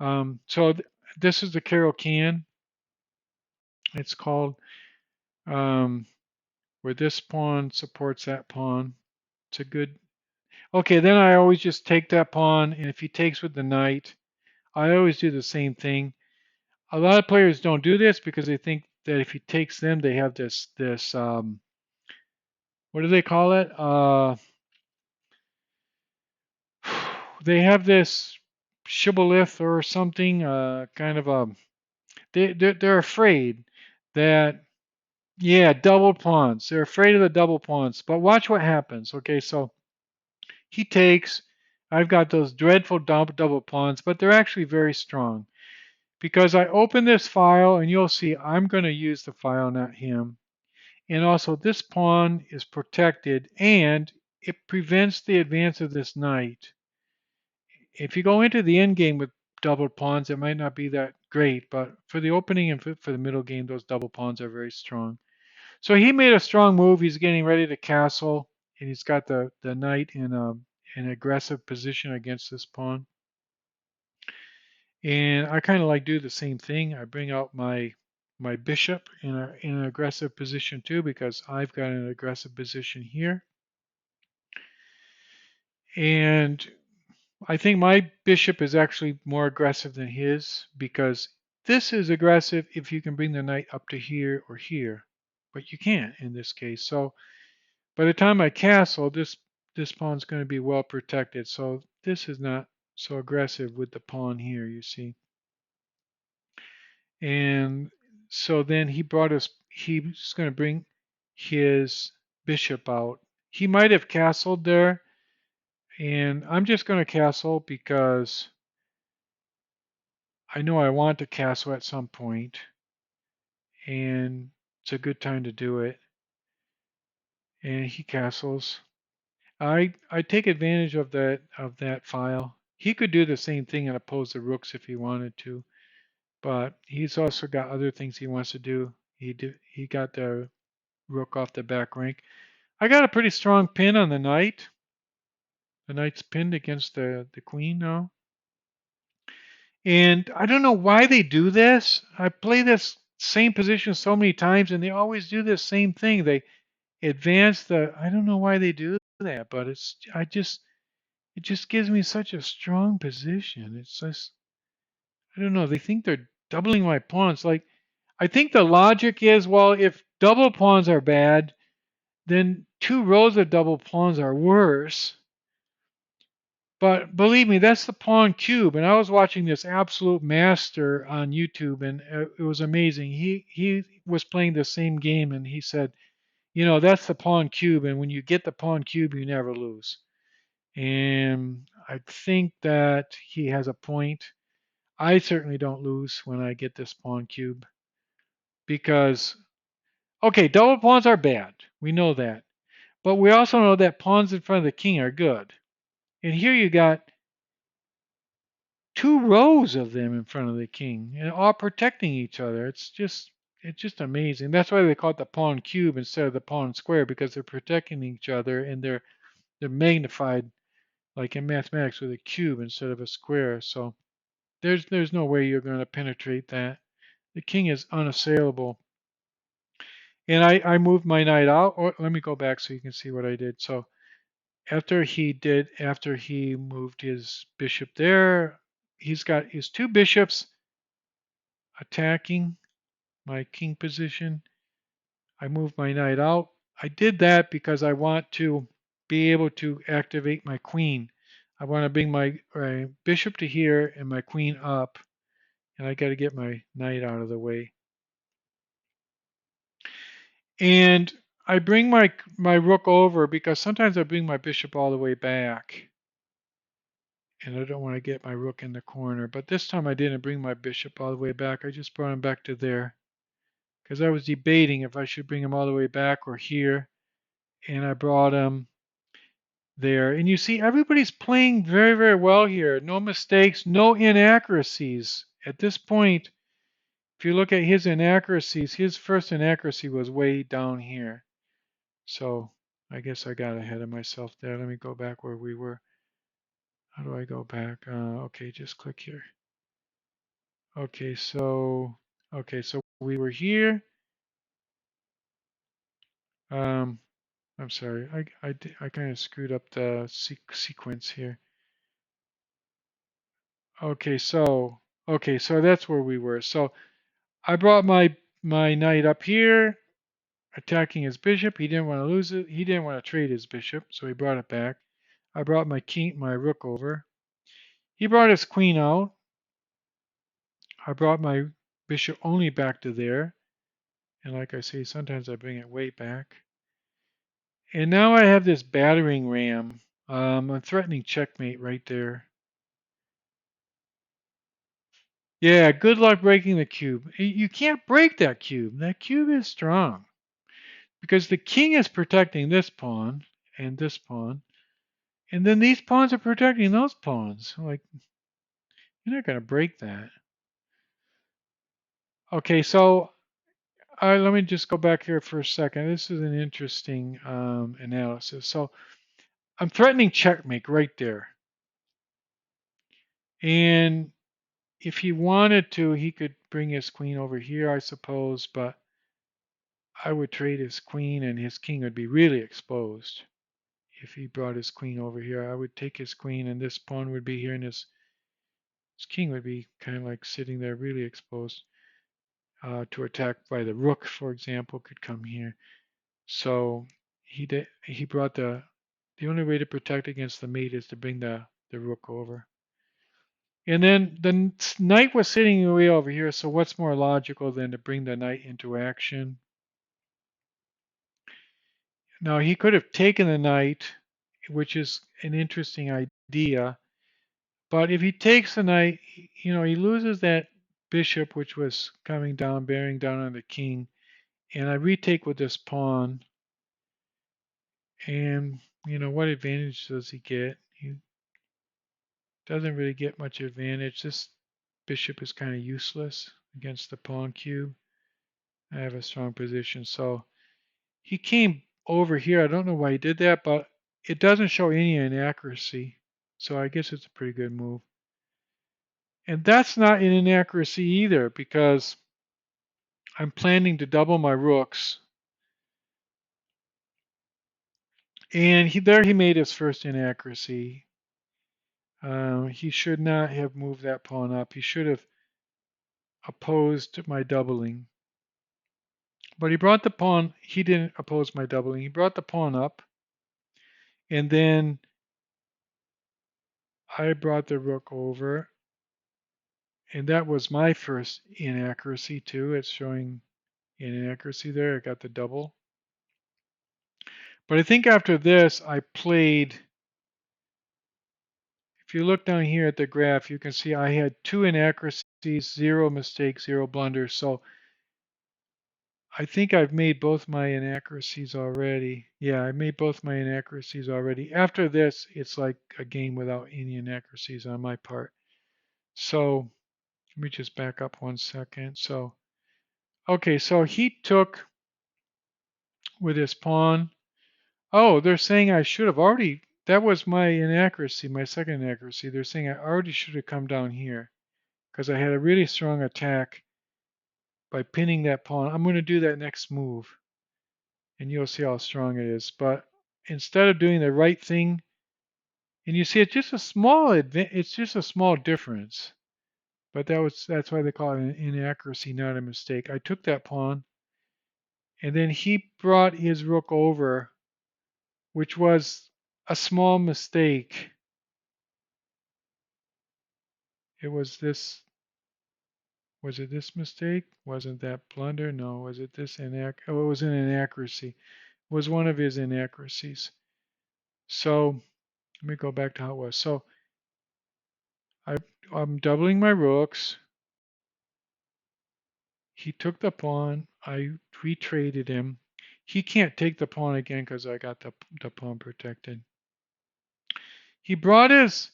S1: So this is the Carol Can. It's called um, where this pawn supports that pawn. It's a good. Okay, then I always just take that pawn, and if he takes with the knight, I always do the same thing. A lot of players don't do this because they think that if he takes them, they have this what do they call it? They have this shibboleth or something, kind of a they're afraid that yeah, double pawns. They're afraid of the double pawns. But watch what happens. Okay, so he takes. I've got those dreadful double pawns, but they're actually very strong because I open this file and you'll see I'm going to use the file, not him. And also this pawn is protected and it prevents the advance of this knight. If you go into the end game with double pawns, it might not be that great, but for the opening and for the middle game, those double pawns are very strong. So he made a strong move. He's getting ready to castle, and he's got the knight in an aggressive position against this pawn. And I kind of like do the same thing. I bring out my bishop in an aggressive position too because I've got an aggressive position here. And I think my bishop is actually more aggressive than his because this is aggressive if you can bring the knight up to here or here, but you can't in this case. So by the time I castle, this pawn's going to be well protected. So this is not so aggressive with the pawn here, you see. And so then he's going to bring his bishop out. He might have castled there, and I'm just going to castle because I know I want to castle at some point, and it's a good time to do it. And he castles. I take advantage of that file. He could do the same thing and oppose the rooks if he wanted to, but he's also got other things he wants to do. He got the rook off the back rank. I got a pretty strong pin on the knight. The knight's pinned against the queen now. And I don't know why they do this. I play this same position so many times and they always do this same thing. They advance the I don't know why they do that, but it just gives me such a strong position. It's just I don't know. They think they're doubling my pawns. Like I think the logic is, well, if double pawns are bad, then two rows of double pawns are worse. But believe me, that's the pawn cube. And I was watching this absolute master on YouTube, and it was amazing. He was playing the same game, and he said, you know, that's the pawn cube, and when you get the pawn cube, you never lose. And I think that he has a point. I certainly don't lose when I get this pawn cube because, okay, double pawns are bad. We know that. But we also know that pawns in front of the king are good. And here you got two rows of them in front of the king and all protecting each other. It's just amazing. That's why they call it the pawn cube instead of the pawn square because they're protecting each other and they're magnified like in mathematics with a cube instead of a square. So there's no way you're going to penetrate that. The king is unassailable. And I moved my knight out. Or let me go back so you can see what I did. So after he moved his bishop there, he's got his two bishops attacking my king position. I moved my knight out. I did that because I want to be able to activate my queen. I want to bring my bishop to here and my queen up, and I got to get my knight out of the way. And I bring my rook over because sometimes I bring my bishop all the way back. And I don't want to get my rook in the corner. But this time I didn't bring my bishop all the way back. I just brought him back to there. Because I was debating if I should bring him all the way back or here. And I brought him there. And you see, everybody's playing very, very well here. No mistakes, no inaccuracies. At this point, If you look at his inaccuracies, his first inaccuracy was way down here. So I guess I got ahead of myself there. Let me go back where we were. How do I go back? Okay, just click here. Okay, so we were here. Um, I'm sorry, I kind of screwed up the sequence here. Okay, so that's where we were. So I brought my knight up here, attacking his bishop. He didn't want to lose it. He didn't want to trade his bishop, so he brought it back. I brought my rook over. He brought his queen out. I brought my bishop only back to there. And like I say, sometimes I bring it way back. And now I have this battering ram. I'm threatening checkmate right there. Yeah, good luck breaking the cube. You can't break that cube. That cube is strong. Because the king is protecting this pawn and this pawn. And then these pawns are protecting those pawns. Like, you're not going to break that. Okay, so let me just go back here for a second. This is an interesting analysis. So I'm threatening checkmate right there. And if he wanted to, he could bring his queen over here, I suppose, but I would trade his queen and his king would be really exposed. If he brought his queen over here, I would take his queen and this pawn would be here and his king would be kind of like sitting there really exposed. To attack by the rook, for example, could come here. So he brought the only way to protect against the mate is to bring the rook over. And then the knight was sitting way over here, so what's more logical than to bring the knight into action? Now he could have taken the knight, which is an interesting idea, but if he takes the knight, he loses that bishop which was coming down, bearing down on the king, and I retake with this pawn, and what advantage does he get? He doesn't really get much advantage. This bishop is kind of useless against the pawn cube. I have a strong position. So he came over here. I don't know why he did that, but it doesn't show any inaccuracy. So I guess it's a pretty good move. And that's not an inaccuracy either because I'm planning to double my rooks. And he made his first inaccuracy. He should not have moved that pawn up. He should have opposed my doubling. But he brought the pawn. He didn't oppose my doubling. He brought the pawn up. And then I brought the rook over. And that was my first inaccuracy too. It's showing an inaccuracy there. I got the double. But I think after this, I played. If you look down here at the graph, you can see I had 2 inaccuracies, 0 mistakes, 0 blunders. So I think I've made both my inaccuracies already. Yeah, I made both my inaccuracies already. After this, it's like a game without any inaccuracies on my part. So let me just back up 1 second. So, okay, so he took with his pawn. Oh, they're saying I should have already, that was my inaccuracy, my second inaccuracy. They're saying I already should have come down here because I had a really strong attack by pinning that pawn. I'm going to do that next move and you'll see how strong it is. But instead of doing the right thing, and you see it's just a small it's just a small difference. But that's why they call it an inaccuracy, not a mistake. I took that pawn and then he brought his rook over, which was a small mistake. It was this. Was it this mistake? Wasn't that blunder? No. Was it this Oh, it was an inaccuracy. It was one of his inaccuracies. So let me go back to how it was. So I'm doubling my rooks. He took the pawn. I retraded him. He can't take the pawn again because I got the pawn protected. He brought his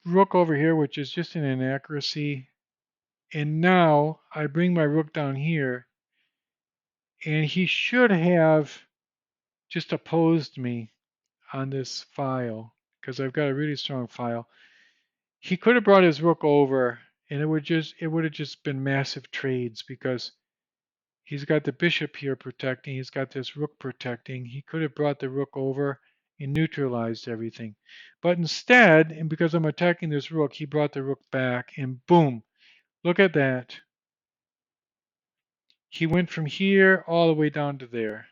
S1: rook over here, which is just an inaccuracy. And now I bring my rook down here, and he should have just opposed me on this file because I've got a really strong file. He could have brought his rook over, and it would have just been massive trades because he's got the bishop here protecting. He's got this rook protecting. He could have brought the rook over and neutralized everything. But instead, and because I'm attacking this rook, he brought the rook back, and boom, look at that. He went from here all the way down to there.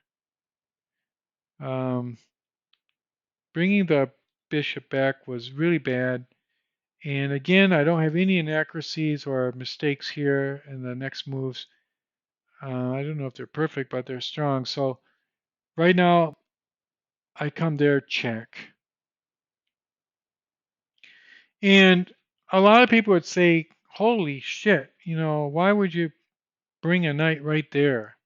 S1: Um, Bringing the bishop back was really bad. And again, I don't have any inaccuracies or mistakes here in the next moves. I don't know if they're perfect, but they're strong. So right now, I come there, check. And a lot of people would say, holy shit, why would you bring a knight right there?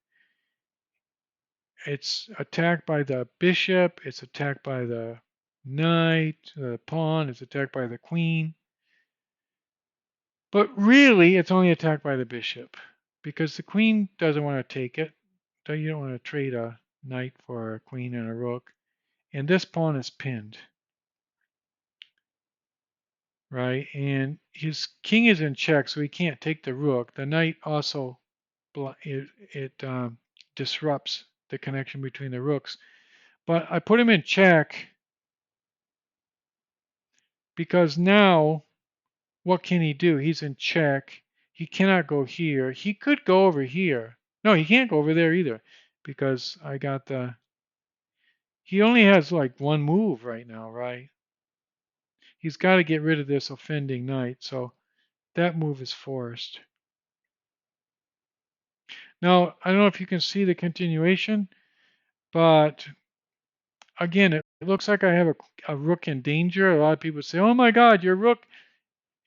S1: It's attacked by the bishop, it's attacked by the knight, the pawn, it's attacked by the queen. But really, it's only attacked by the bishop because the queen doesn't want to take it. So you don't want to trade a knight for a queen and a rook. And this pawn is pinned, right? And his king is in check, so he can't take the rook. The knight also it disrupts the connection between the rooks. But I put him in check because now what can he do? He's in check. He cannot go here. He could go over here. No, he can't go over there either because I got the. He only has like one move right now, right? He's got to get rid of this offending knight, so that move is forced. Now, I don't know if you can see the continuation, but again, it looks like I have a rook in danger. A lot of people say, oh my God, your rook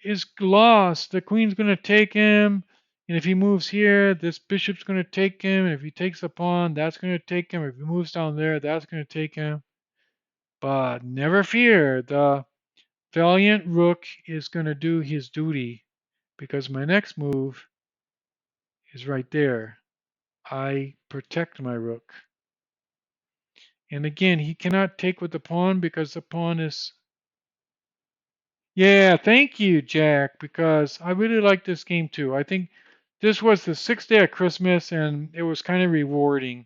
S1: is lost. The queen's going to take him. And if he moves here, this bishop's going to take him. And if he takes a pawn, that's going to take him. If he moves down there, that's going to take him. But never fear, the valiant rook is going to do his duty because my next move is right there. I protect my rook. And again, he cannot take with the pawn because the pawn is. Yeah, thank you, Jack, because I really like this game too. I think this was the sixth day of Christmas and it was kind of rewarding.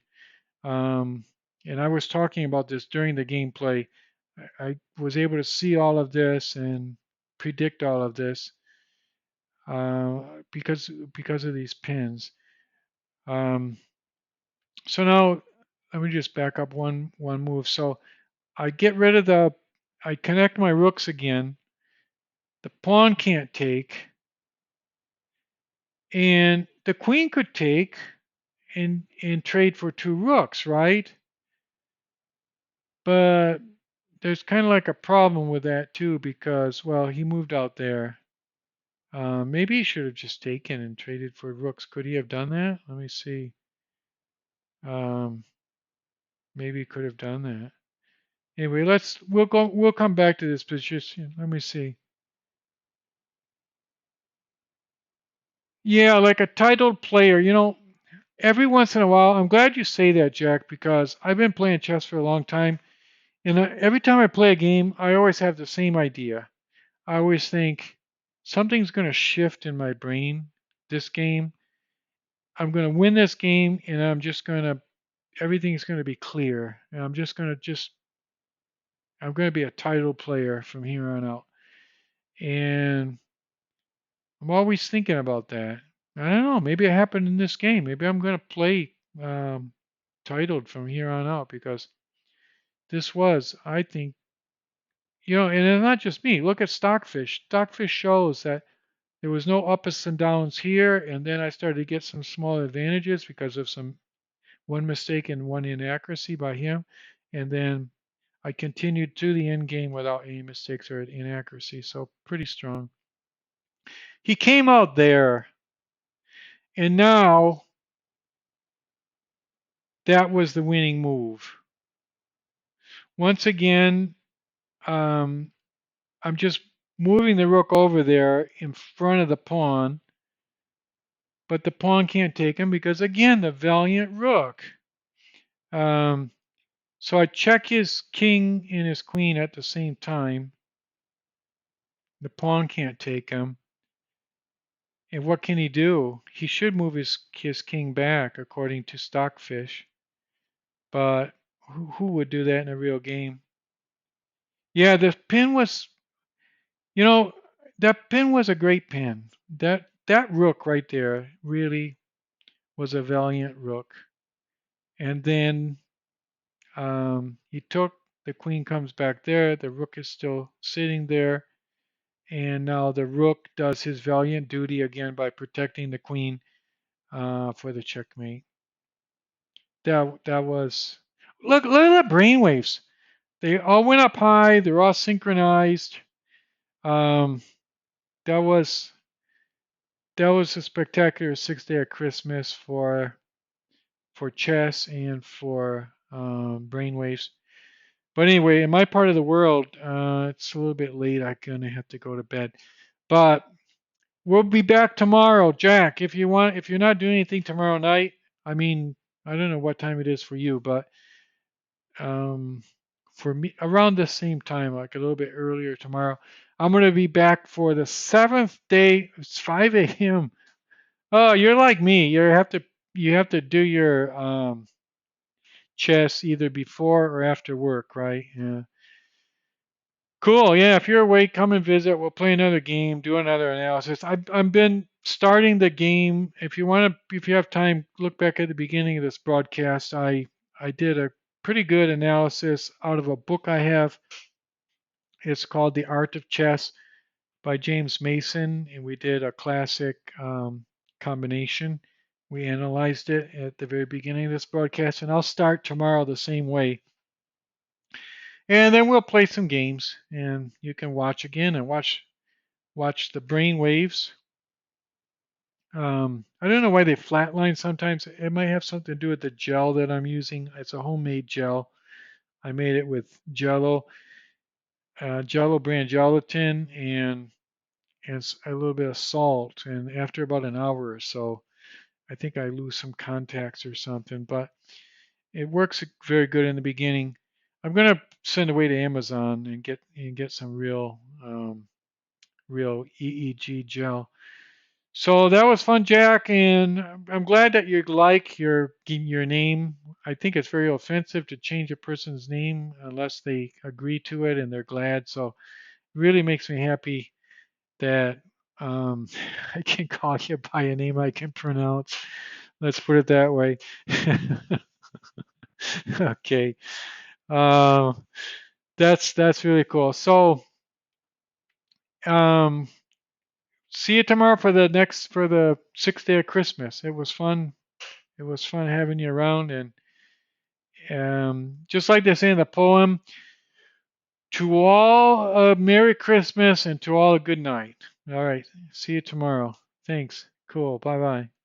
S1: Um, and I was talking about this during the gameplay. I was able to see all of this and predict all of this uh, because of these pins. Um, so now let me just back up one move. So I get rid of I connect my rooks again. The pawn can't take, and the queen could take and trade for two rooks, right? But there's kind of like a problem with that too because well he moved out there. Maybe he should have just taken and traded for rooks. Could he have done that? Let me see. Um, Maybe he could have done that. Anyway, we'll come back to this position. Let me see. Yeah, like a titled player, every once in a while, I'm glad you say that, Jack, because I've been playing chess for a long time, and every time I play a game, I always have the same idea. I always think something's going to shift in my brain this game. I'm going to win this game, and everything's going to be clear, and I'm going to be a title player from here on out. And I'm always thinking about that. I don't know. Maybe it happened in this game. Maybe I'm going to play um, titled from here on out because this was, I think, and it's not just me. Look at Stockfish. Stockfish shows that there was no ups and downs here, and then I started to get some small advantages because of one mistake and one inaccuracy by him, and then I continued to the end game without any mistakes or inaccuracy. So pretty strong. He came out there, and now that was the winning move. Once again, um, I'm just moving the rook over there in front of the pawn. but the pawn can't take him because again the valiant rook. Um, so I check his king and his queen at the same time. The pawn can't take him. And what can he do? He should move his king back according to Stockfish. But who would do that in a real game? Yeah, the pin was, you know, that pin was a great pin. That rook right there really was a valiant rook. And then he took the queen comes back there. The rook is still sitting there, and now the rook does his valiant duty again by protecting the queen for the checkmate. That was look at the brainwaves. They all went up high. They're all synchronized. Um, that was that was a spectacular 6 day of Christmas for chess and for brainwaves. But anyway, in my part of the world, it's a little bit late. I'm gonna have to go to bed. But we'll be back tomorrow, Jack. If you want, if you're not doing anything tomorrow night, I mean, I don't know what time it is for you, but um, for me, around the same time, like a little bit earlier tomorrow, I'm gonna be back for the 7th day. It's 5 a.m. Oh, you're like me. You have to do your chess either before or after work, right? Yeah. Cool. Yeah, if you're awake, come and visit. We'll play another game, do another analysis. I've been starting the game. If you want to, if you have time, look back at the beginning of this broadcast. I did a pretty good analysis out of a book I have. It's called The Art of Chess by James Mason, and we did a classic combination. We analyzed it at the very beginning of this broadcast, and I'll start tomorrow the same way. And then we'll play some games, and you can watch again and watch the brain waves. I don't know why they flatline sometimes. It might have something to do with the gel that I'm using. It's a homemade gel. I made it with Jello brand gelatin, and a little bit of salt. And after about an hour or so, I think I lose some contacts or something. But it works very good in the beginning. I'm gonna send away to Amazon and get some real EEG gel. So that was fun, Jack, and I'm glad that you like your name. I think it's very offensive to change a person's name unless they agree to it and they're glad. So it really makes me happy that um, I can call you by a name I can pronounce. Let's put it that way. Okay, uh, that's really cool. So um, see you tomorrow for the 6th day of Christmas. It was fun. It was fun having you around, and just like they say in the poem, to all a Merry Christmas and to all a good night. All right, see you tomorrow. Thanks. Cool. Bye bye.